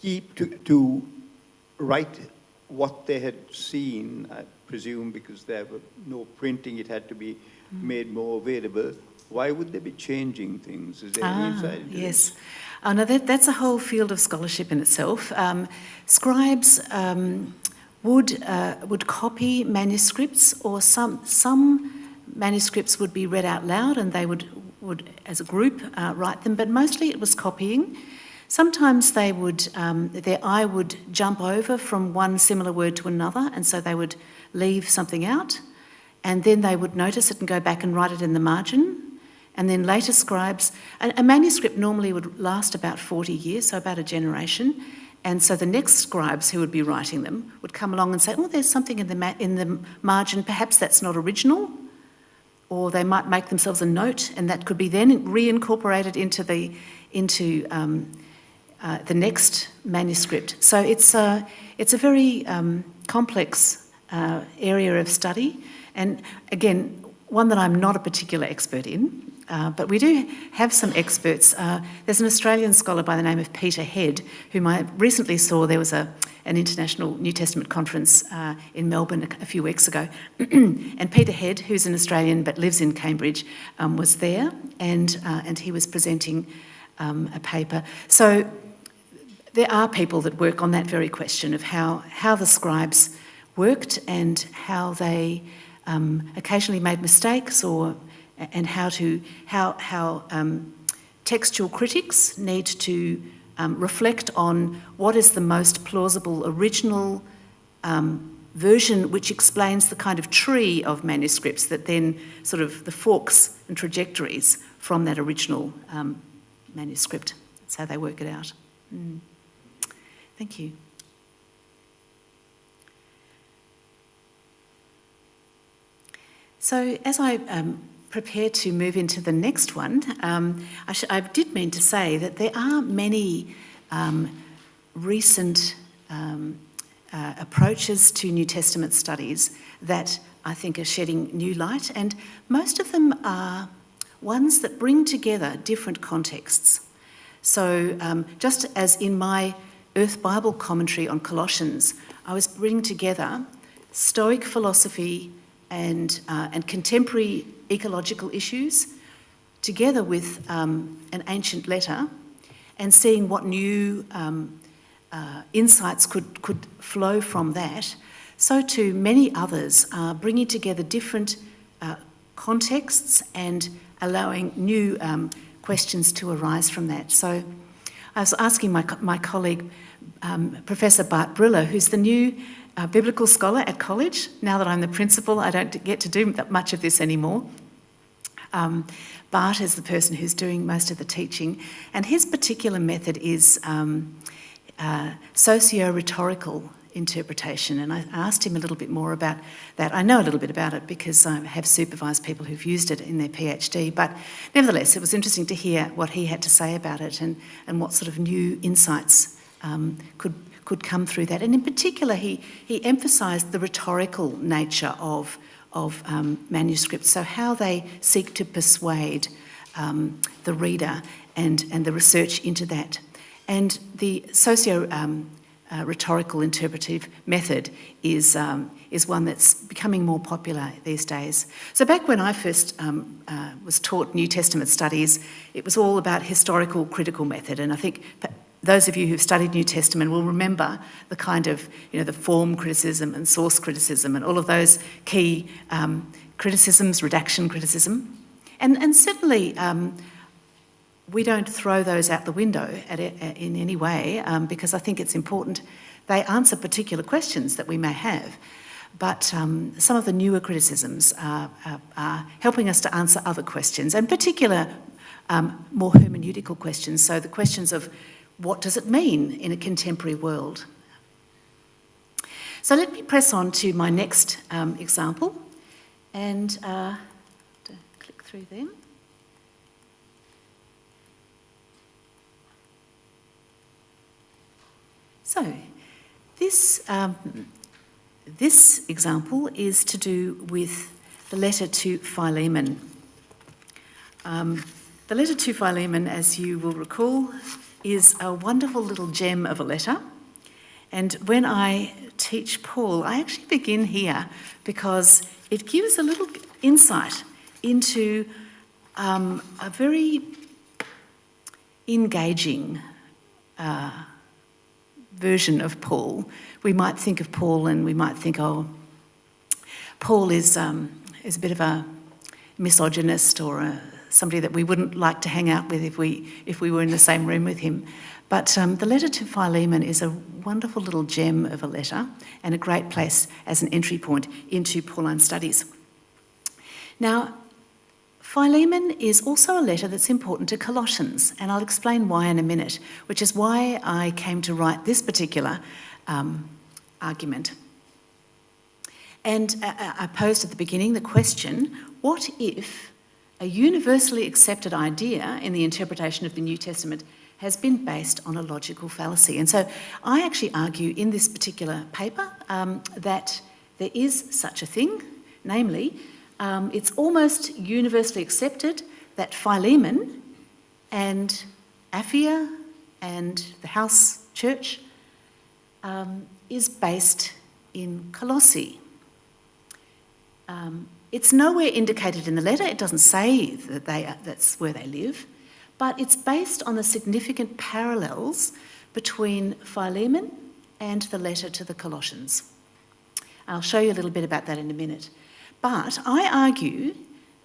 trying to to write what they had seen, I presume because there was no printing, it had to be made more available. Why would they be changing things? Is there any insight into Yes. this? Oh, no, that's a whole field of scholarship in itself. Scribes would copy manuscripts, or some manuscripts would be read out loud, and they would as a group write them, but mostly it was copying. Sometimes they would, their eye would jump over from one similar word to another, and so they would leave something out, and then they would notice it and go back and write it in the margin. And then later scribes, a manuscript normally would last about 40 years, so about a generation, and so the next scribes who would be writing them would come along and say, oh, there's something in the margin, perhaps that's not original, or they might make themselves a note, and that could be then reincorporated into the next manuscript. So it's a very complex area of study, and again, one that I'm not a particular expert in, but we do have some experts. There's an Australian scholar by the name of Peter Head, whom I recently saw. There was an international New Testament conference in Melbourne a few weeks ago, and Peter Head, who's an Australian but lives in Cambridge, was there, and he was presenting a paper. So there are people that work on that very question of how the scribes worked and how they occasionally made mistakes, and how textual critics need to reflect on what is the most plausible original version, which explains the kind of tree of manuscripts that then sort of the forks and trajectories from that original manuscript. That's how they work it out. Mm. Thank you. So as I prepare to move into the next one, I did mean to say that there are many recent approaches to New Testament studies that I think are shedding new light, and most of them are ones that bring together different contexts. So just as in my Earth Bible commentary on Colossians, I was bringing together Stoic philosophy and contemporary ecological issues together with an ancient letter, and seeing what new insights could flow from that. So too many others are bringing together different contexts and allowing new questions to arise from that. So I was asking my colleague, Professor Bart Briller, who's the new biblical scholar at college. Now that I'm the principal, I don't get to do that much of this anymore. Bart is the person who's doing most of the teaching, and his particular method is socio-rhetorical interpretation, and I asked him a little bit more about that. I know a little bit about it because I have supervised people who've used it in their PhD, but nevertheless it was interesting to hear what he had to say about it, and what sort of new insights could come through that. And in particular, he emphasised the rhetorical nature of manuscripts, so how they seek to persuade the reader and the research into that. And the rhetorical interpretive method is one that's becoming more popular these days. So back when I first was taught New Testament studies, it was all about historical critical method, and I think those of you who've studied New Testament will remember the kind of, the form criticism and source criticism and all of those key criticisms, redaction criticism. And certainly we don't throw those out the window in any way, because I think it's important they answer particular questions that we may have. But some of the newer criticisms are helping us to answer other questions, and particular more hermeneutical questions, so the questions of what does it mean in a contemporary world? So let me press on to my next example, and to click through them. So this example is to do with the letter to Philemon. The letter to Philemon, as you will recall, is a wonderful little gem of a letter. And when I teach Paul, I actually begin here because it gives a little insight into a very engaging version of Paul. We might think of Paul and we might think, Paul is a bit of a misogynist or somebody that we wouldn't like to hang out with if we were in the same room with him. But the letter to Philemon is a wonderful little gem of a letter and a great place as an entry point into Pauline studies. Now, Philemon is also a letter that's important to Colossians, and I'll explain why in a minute, which is why I came to write this particular argument. And I posed at the beginning the question, what if a universally accepted idea in the interpretation of the New Testament has been based on a logical fallacy? And so I actually argue in this particular paper that there is such a thing, namely, it's almost universally accepted that Philemon and Aphia and the house church is based in Colossae. It's nowhere indicated in the letter. It doesn't say that that's where they live, but it's based on the significant parallels between Philemon and the letter to the Colossians. I'll show you a little bit about that in a minute. But I argue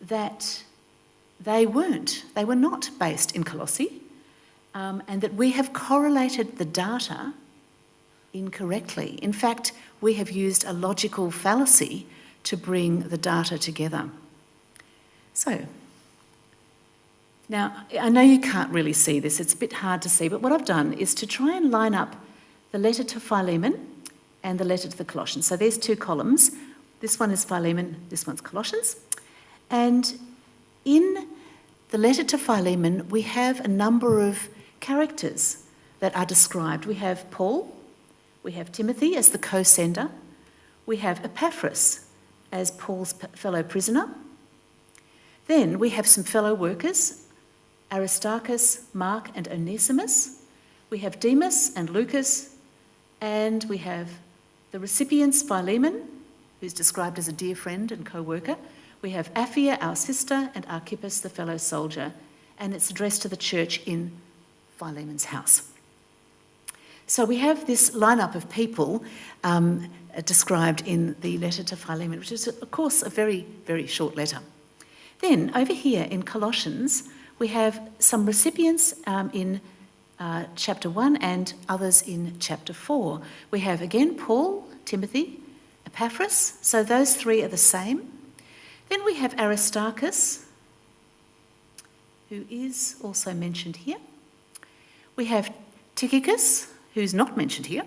that they were not based in Colossae, and that we have correlated the data incorrectly. In fact, we have used a logical fallacy to bring the data together. So, now, I know you can't really see this, it's a bit hard to see, but what I've done is to try and line up the letter to Philemon and the letter to the Colossians. So there's two columns. This one is Philemon, this one's Colossians. And in the letter to Philemon, we have a number of characters that are described. We have Paul, we have Timothy as the co-sender, we have Epaphras as Paul's fellow prisoner. Then we have some fellow workers, Aristarchus, Mark and Onesimus. We have Demas and Lucas, and we have the recipients, Philemon, who's described as a dear friend and co-worker. We have Aphia, our sister, and Archippus, the fellow soldier, and it's addressed to the church in Philemon's house. So we have this lineup of people described in the letter to Philemon, which is, of course, a very, very short letter. Then, over here in Colossians, we have some recipients in chapter 1 and others in chapter 4. We have, again, Paul, Timothy, Epaphras, so those three are the same. Then we have Aristarchus, who is also mentioned here. We have Tychicus, who's not mentioned here.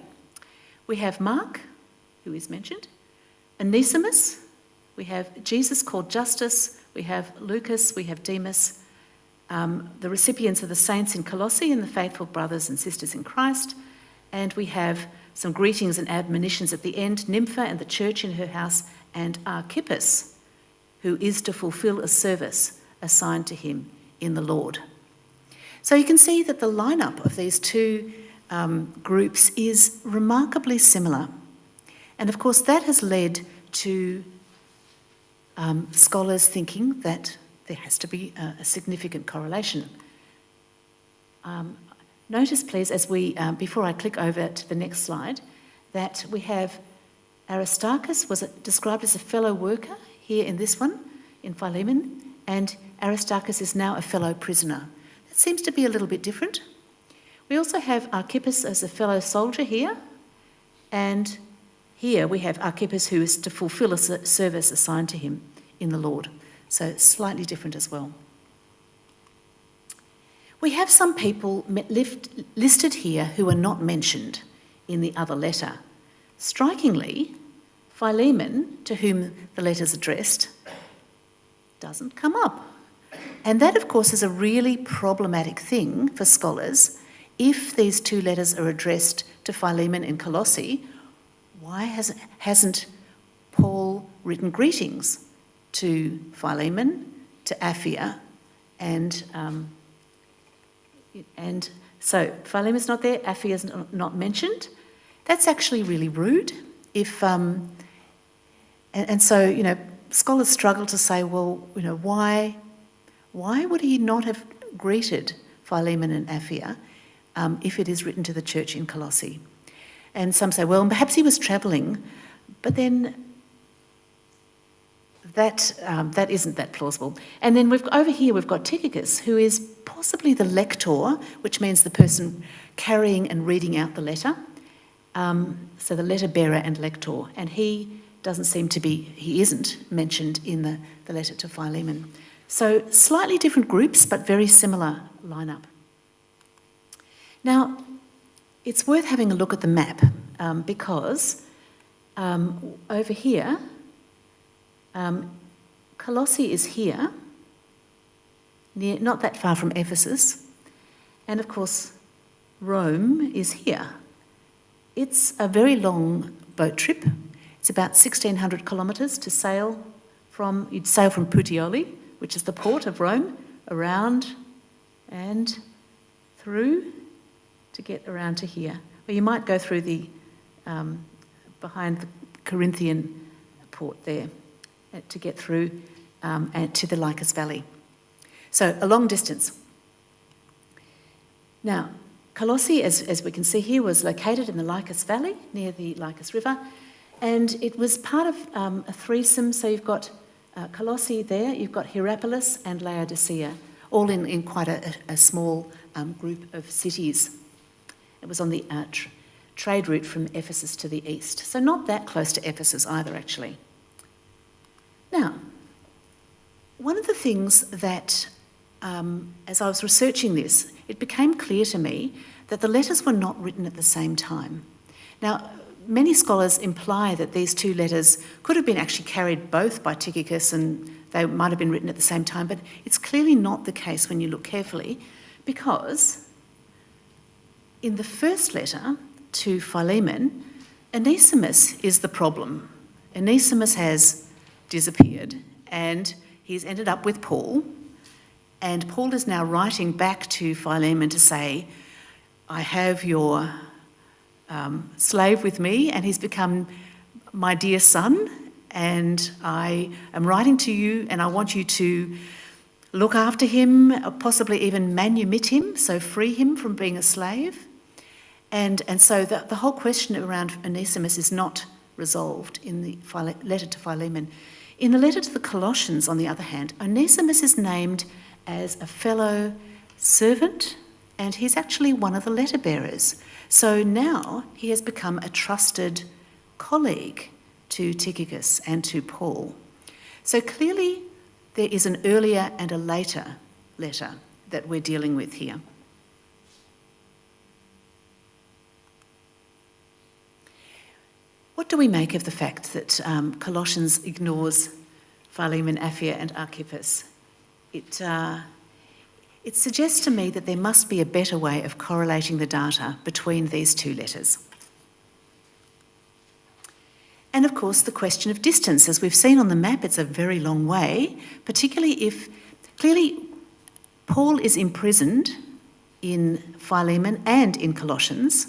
We have Mark, who is mentioned. Onesimus, we have Jesus called Justus, we have Lucas, we have Demas, the recipients of the saints in Colossae and the faithful brothers and sisters in Christ. And we have some greetings and admonitions at the end, Nympha and the church in her house, and Archippus, who is to fulfil a service assigned to him in the Lord. So you can see that the lineup of these two groups is remarkably similar. And of course that has led to scholars thinking that there has to be a significant correlation. Notice please, as we, before I click over to the next slide, that we have Aristarchus was described as a fellow worker here in this one, in Philemon, and Aristarchus is now a fellow prisoner. That seems to be a little bit different. We also have Archippus as a fellow soldier here, and here we have Archippus who is to fulfil a service assigned to him in the Lord. So slightly different as well. We have some people listed here who are not mentioned in the other letter. Strikingly, Philemon, to whom the letter's addressed, doesn't come up. And that, of course, is a really problematic thing for scholars. If these two letters are addressed to Philemon and Colossae, why hasn't Paul written greetings to Philemon, to Apphia, and so Philemon's not there, Apphia's not mentioned. That's actually really rude. If and so, you know, scholars struggle to say, well, you know, why would he not have greeted Philemon and Apphia if it is written to the church in Colossae? And some say, well, perhaps he was travelling, but then that isn't that plausible. And then over here we've got Tychicus, who is possibly the lector, which means the person carrying and reading out the letter. So the letter bearer and lector, and he isn't mentioned in the letter to Philemon. So slightly different groups, but very similar lineup. Now, it's worth having a look at the map because over here, Colossae is here, not that far from Ephesus, and of course Rome is here. It's a very long boat trip. It's about 1,600 kilometres to sail from. You'd sail from Puteoli, which is the port of Rome, around and through to get around to here. Or you might go through the behind the Corinthian port there to get through and to the Lycus Valley. So a long distance. Now, Colossae, as we can see here, was located in the Lycus Valley near the Lycus River, and it was part of a threesome. So you've got Colossae there, you've got Hierapolis and Laodicea, all in quite a small group of cities. It was on the trade route from Ephesus to the east, so not that close to Ephesus either, actually. Now, one of the things that, as I was researching this, it became clear to me that the letters were not written at the same time. Now, many scholars imply that these two letters could have been actually carried both by Tychicus and they might have been written at the same time, but it's clearly not the case when you look carefully, because in the first letter to Philemon, Onesimus is the problem. Onesimus has disappeared and he's ended up with Paul, and Paul is now writing back to Philemon to say, I have your slave with me and he's become my dear son, and I am writing to you and I want you to look after him, possibly even manumit him, so free him from being a slave. And so the whole question around Onesimus is not resolved in the letter to Philemon. In the letter to the Colossians, on the other hand, Onesimus is named as a fellow servant, and he's actually one of the letter bearers. So now he has become a trusted colleague to Tychicus and to Paul. So clearly there is an earlier and a later letter that we're dealing with here. What do we make of the fact that Colossians ignores Philemon, Apphia and Archippus? It suggests to me that there must be a better way of correlating the data between these two letters. And of course the question of distance. As we've seen on the map, it's a very long way, particularly if clearly Paul is imprisoned in Philemon and in Colossians.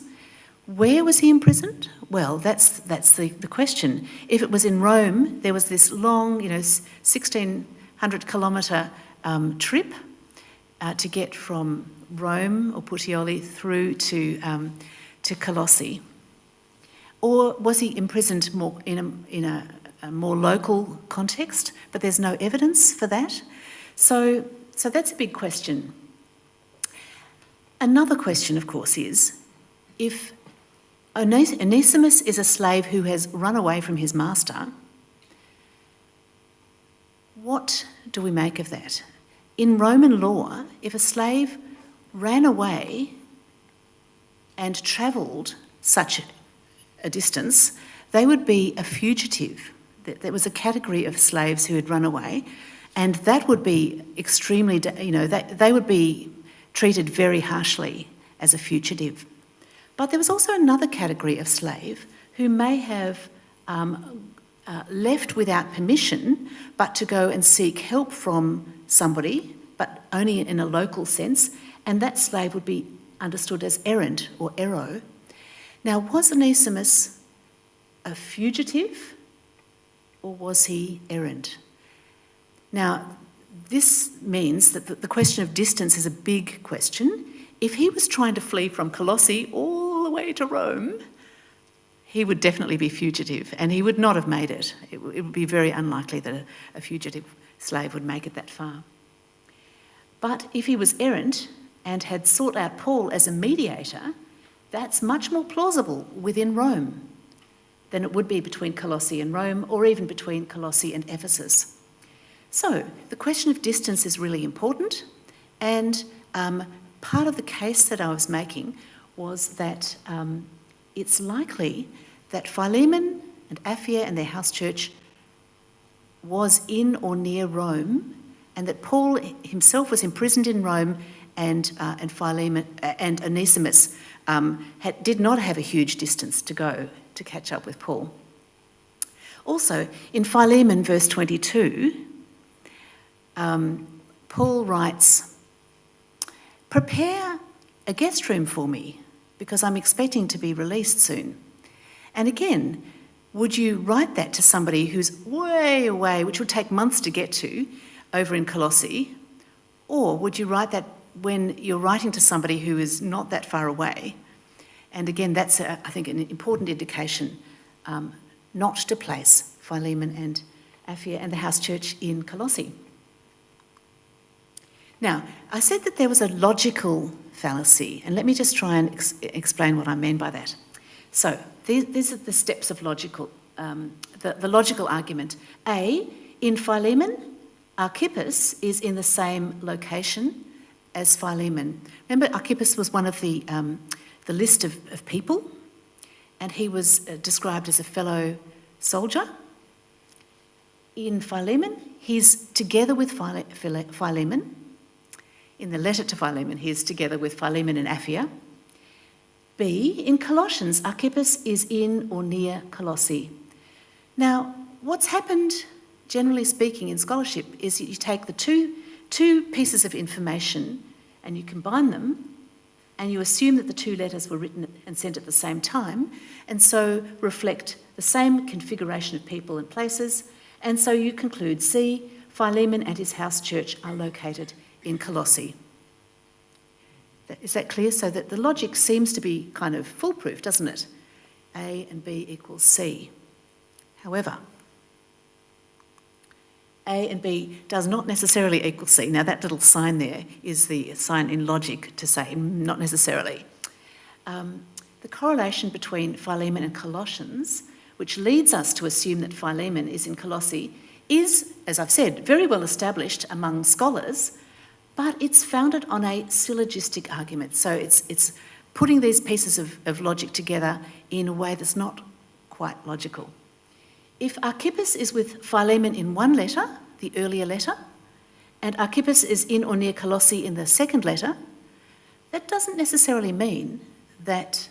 Where was he imprisoned? Well, that's the question. If it was in Rome, there was this long, 1,600-kilometre trip to get from Rome or Puteoli through to Colossae. Or was he imprisoned more in a more local context? But there's no evidence for that. So that's a big question. Another question, of course, is if Onesimus is a slave who has run away from his master, what do we make of that? In Roman law, if a slave ran away and travelled such a distance, they would be a fugitive. There was a category of slaves who had run away, and that would be extremely, they would be treated very harshly as a fugitive. But there was also another category of slave who may have left without permission, but to go and seek help from somebody, but only in a local sense, and that slave would be understood as errant or ero. Now, was Onesimus a fugitive or was he errant? Now, this means that the question of distance is a big question. If he was trying to flee from Colossae all the way to Rome, he would definitely be fugitive and he would not have made it. It would be very unlikely that a fugitive slave would make it that far. But if he was errant and had sought out Paul as a mediator, that's much more plausible within Rome than it would be between Colossae and Rome, or even between Colossae and Ephesus. So the question of distance is really important, and part of the case that I was making was that it's likely that Philemon and Apphia and their house church was in or near Rome, and that Paul himself was imprisoned in Rome, and Philemon and Onesimus did not have a huge distance to go to catch up with Paul. Also, in Philemon verse 22, Paul writes, "Prepare a guest room for me, because I'm expecting to be released soon." And again, would you write that to somebody who's way away, which would take months to get to, over in Colossae? Or would you write that when you're writing to somebody who is not that far away? And again, that's, I think, an important indication not to place Philemon and Apphia and the house church in Colossae. Now, I said that there was a logical fallacy, and let me just try and explain what I mean by that. So, these are the steps of logical, the logical argument. A, in Philemon, Archippus is in the same location as Philemon. Remember, Archippus was one of the list of people, and he was described as a fellow soldier. In Philemon, he's together with Philemon. In the letter to Philemon, he is together with Philemon and Apphia. B, in Colossians, Archippus is in or near Colossae. Now, what's happened, generally speaking, in scholarship is you take the two pieces of information and you combine them, and you assume that the two letters were written and sent at the same time, and so reflect the same configuration of people and places, and so you conclude, C, Philemon and his house church are located in Colossae. Is that clear? So that the logic seems to be kind of foolproof, doesn't it? A and B equals C. However, A and B does not necessarily equal C. Now, that little sign there is the sign in logic to say not necessarily. The correlation between Philemon and Colossians, which leads us to assume that Philemon is in Colossae, is, as I've said, very well established among scholars, but it's founded on a syllogistic argument. So it's putting these pieces of logic together in a way that's not quite logical. If Archippus is with Philemon in one letter, the earlier letter, and Archippus is in or near Colossae in the second letter, that doesn't necessarily mean that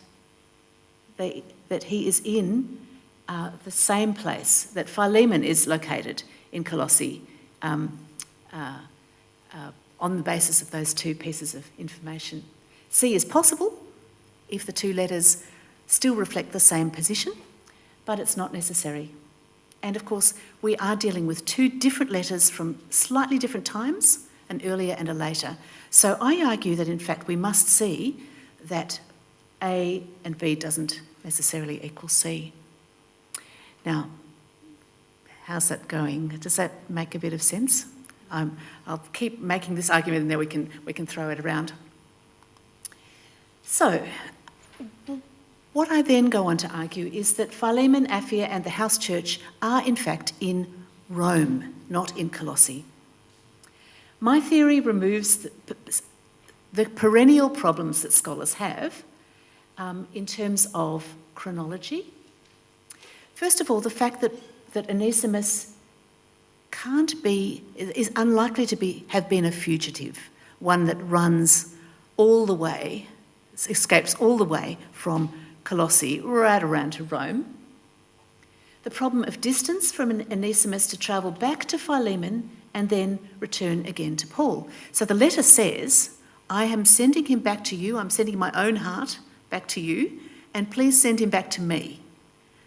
he is in the same place, that Philemon is located in Colossae on the basis of those two pieces of information. C is possible if the two letters still reflect the same position, but it's not necessary. And of course, we are dealing with two different letters from slightly different times, an earlier and a later. So I argue that in fact we must see that A and B doesn't necessarily equal C. Now, how's that going? Does that make a bit of sense? I'll keep making this argument and then we can throw it around. So, what I then go on to argue is that Philemon, Apphia and the house church are in fact in Rome, not in Colossae. My theory removes the perennial problems that scholars have in terms of chronology. First of all, the fact that Onesimus is unlikely to have been a fugitive, one that runs all the way, escapes all the way from Colossae right around to Rome. The problem of distance from Onesimus to travel back to Philemon and then return again to Paul. So the letter says, I am sending him back to you, I'm sending my own heart back to you, and please send him back to me.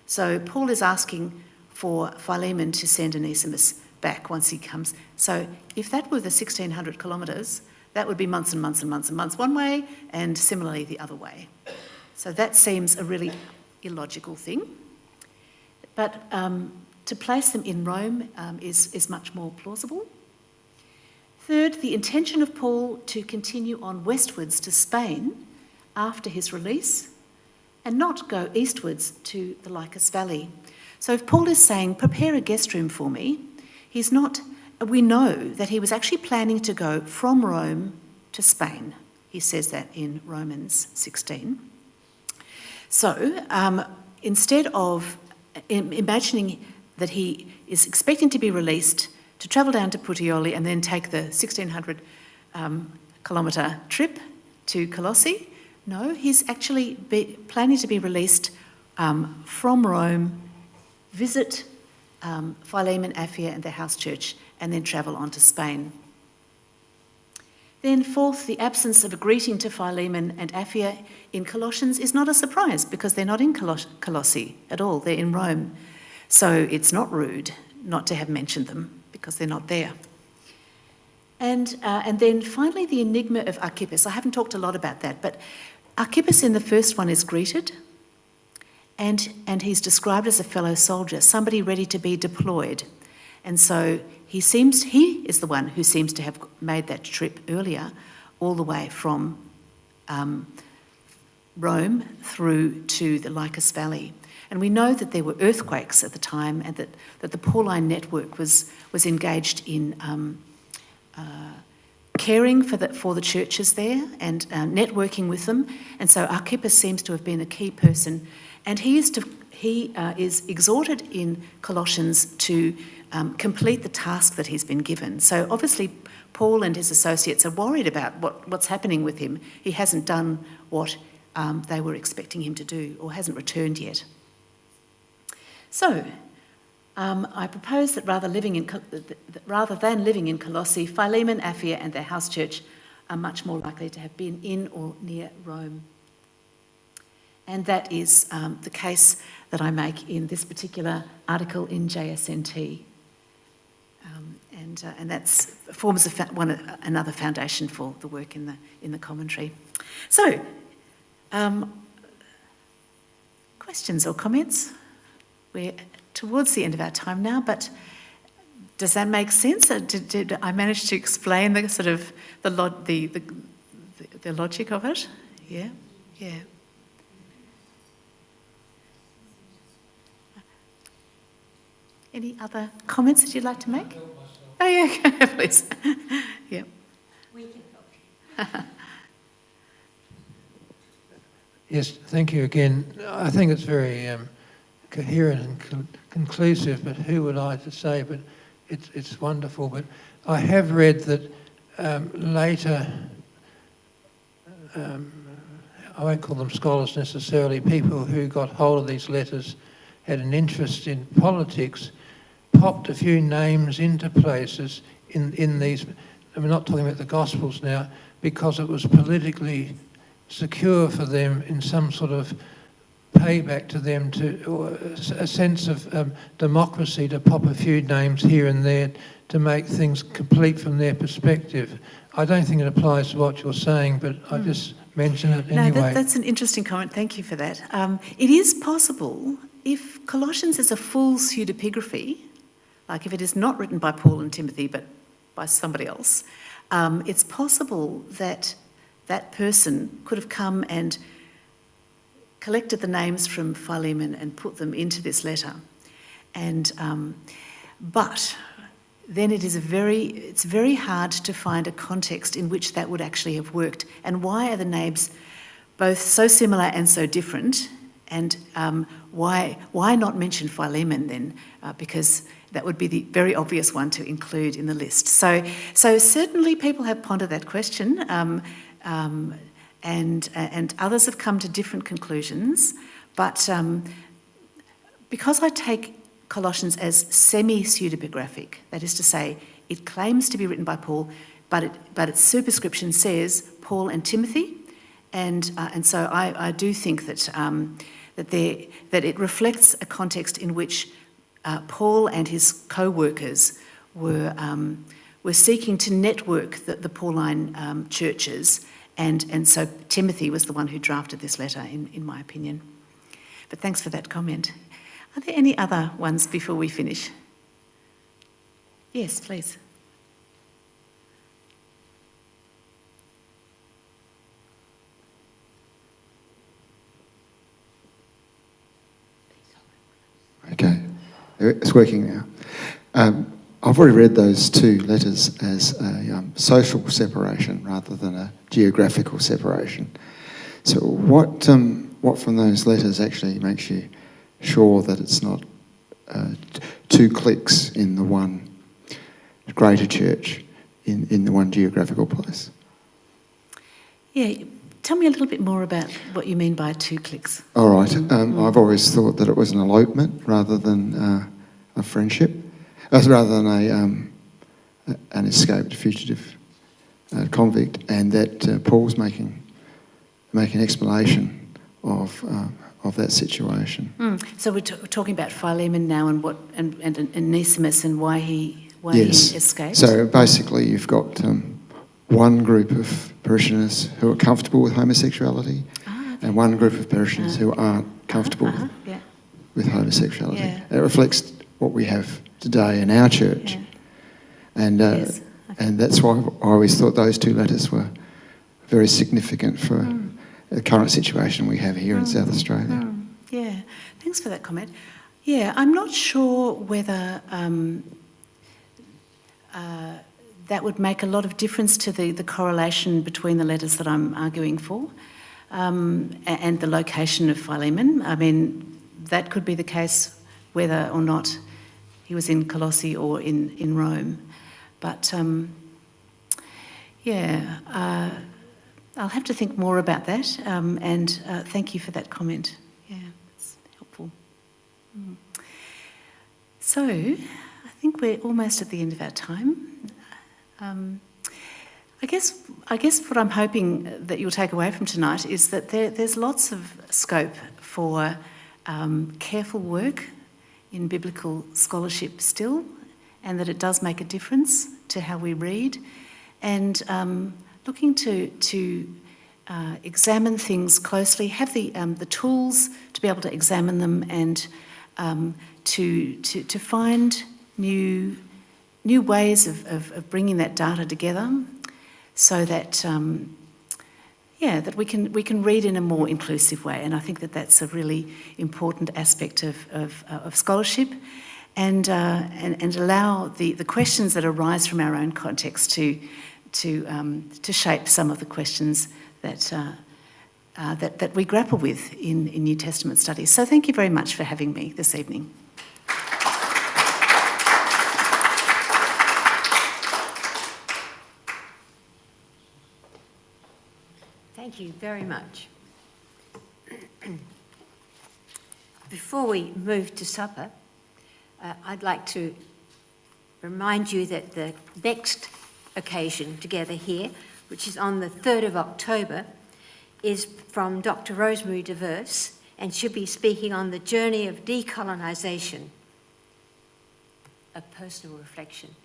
So Paul is asking for Philemon to send Onesimus back once he comes. So if that were the 1,600 kilometres, that would be months and months and months and months one way, and similarly the other way. So that seems a really illogical thing. But to place them in Rome is much more plausible. Third, the intention of Paul to continue on westwards to Spain after his release and not go eastwards to the Lycus Valley. So if Paul is saying, prepare a guest room for me, we know that he was actually planning to go from Rome to Spain. He says that in Romans 16. So instead of imagining that he is expecting to be released to travel down to Puteoli and then take the 1,600 kilometre trip to Colossae, no, he's actually planning to be released from Rome, visit Philemon, Apphia and their house church, and then travel on to Spain. Then fourth, the absence of a greeting to Philemon and Apphia in Colossians is not a surprise because they're not in Colossae at all, they're in Rome. So it's not rude not to have mentioned them because they're not there. And then finally the enigma of Archippus. I haven't talked a lot about that, but Archippus in the first one is greeted and he's described as a fellow soldier, somebody ready to be deployed. And so he is the one who seems to have made that trip earlier, all the way from Rome through to the Lycus Valley. And we know that there were earthquakes at the time and that the Pauline network was engaged in caring for the churches there and networking with them. And so Archippus seems to have been a key person. And he is exhorted in Colossians to complete the task that he's been given. So obviously Paul and his associates are worried about what's happening with him. He hasn't done what they were expecting him to do or hasn't returned yet. So I propose that rather than living in Colossae, Philemon, Apphia and their house church are much more likely to have been in or near Rome. And that is the case that I make in this particular article in JSNT. And that forms another foundation for the work in the commentary. So, questions or comments? We're towards the end of our time now, but does that make sense? Did I manage to explain the sort of the logic of it? Yeah. Any other comments that you'd like to make? Oh yeah, please. Yeah. We can help you. Yes, thank you again. I think it's very coherent and conclusive, but who would I to say? But it's wonderful. But I have read that later, I won't call them scholars necessarily, people who got hold of these letters had an interest in politics, popped a few names into places in these, and we're not talking about the Gospels now, because it was politically secure for them in some sort of payback to them, or a sense of democracy, to pop a few names here and there to make things complete from their perspective. I don't think it applies to what you're saying, but I just mention it anyway. No, that's an interesting comment. Thank you for that. It is possible, if Colossians is a full pseudepigraphy, like if it is not written by Paul and Timothy but by somebody else, it's possible that that person could have come and collected the names from Philemon and put them into this letter. And but then it's very hard to find a context in which that would actually have worked. And why are the names both so similar and so different? And why not mention Philemon then? Because that would be the very obvious one to include in the list. So certainly people have pondered that question, and others have come to different conclusions. But because I take Colossians as semi-pseudepigraphic, that is to say, it claims to be written by Paul, but its superscription says Paul and Timothy, and so I do think that that it reflects a context in which Paul and his co-workers were seeking to network the Pauline churches, and so Timothy was the one who drafted this letter, in my opinion. But thanks for that comment. Are there any other ones before we finish? Yes, please. Okay, it's working now. I've already read those two letters as a social separation rather than a geographical separation. So what from those letters actually makes you sure that it's not two cliques in the one greater church in the one geographical place? Yeah, tell me a little bit more about what you mean by two cliques. All right. I've always thought that it was an elopement rather than a friendship, rather than an escaped fugitive convict, and that Paul's making an explanation of that situation. So we're talking about Philemon now, and Onesimus, and why he escaped. So basically, you've got one group of parishioners who are comfortable with homosexuality, and one group of parishioners who aren't comfortable with homosexuality. Yeah. It reflects what we have today in our church, and that's why I always thought those two letters were very significant for the current situation we have here in South Australia. Yeah, thanks for that comment. Yeah, I'm not sure whether that would make a lot of difference to the correlation between the letters that I'm arguing for and the location of Philemon. I mean, that could be the case whether or not he was in Colossae or in Rome. But I'll have to think more about that, and thank you for that comment. Yeah, it's helpful. So, I think we're almost at the end of our time. I guess what I'm hoping that you'll take away from tonight is that there's lots of scope for careful work in biblical scholarship still, and that it does make a difference to how we read, and looking to examine things closely, have the tools to be able to examine them, and to find new ways of bringing that data together, so that that we can read in a more inclusive way. And I think that that's a really important aspect of scholarship, and allow the questions that arise from our own context to shape some of the questions that we grapple with in New Testament studies. So thank you very much for having me this evening. Thank you very much. Before we move to supper, I'd like to remind you that the next occasion together here, which is on the 3rd of October, is from Dr. Rosemary DeVers, and she'll be speaking on the journey of decolonisation, a personal reflection.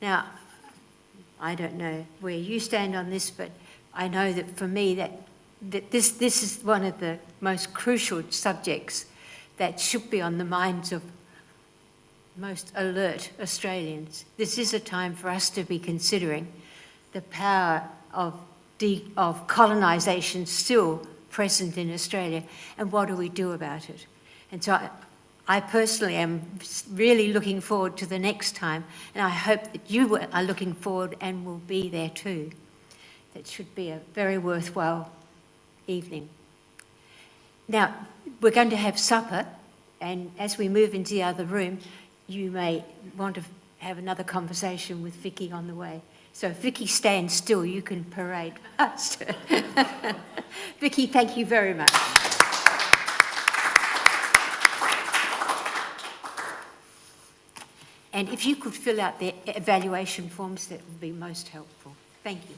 Now, I don't know where you stand on this, but I know that for me that this is one of the most crucial subjects that should be on the minds of most alert Australians. This is a time for us to be considering the power of colonisation still present in Australia, and what do we do about it? And so I personally am really looking forward to the next time, and I hope that you are looking forward and will be there too. That should be a very worthwhile evening. Now, we're going to have supper, and as we move into the other room, you may want to have another conversation with Vicky on the way. So if Vicky stands still, you can parade past her. Vicky, thank you very much. And if you could fill out the evaluation forms, that would be most helpful. Thank you.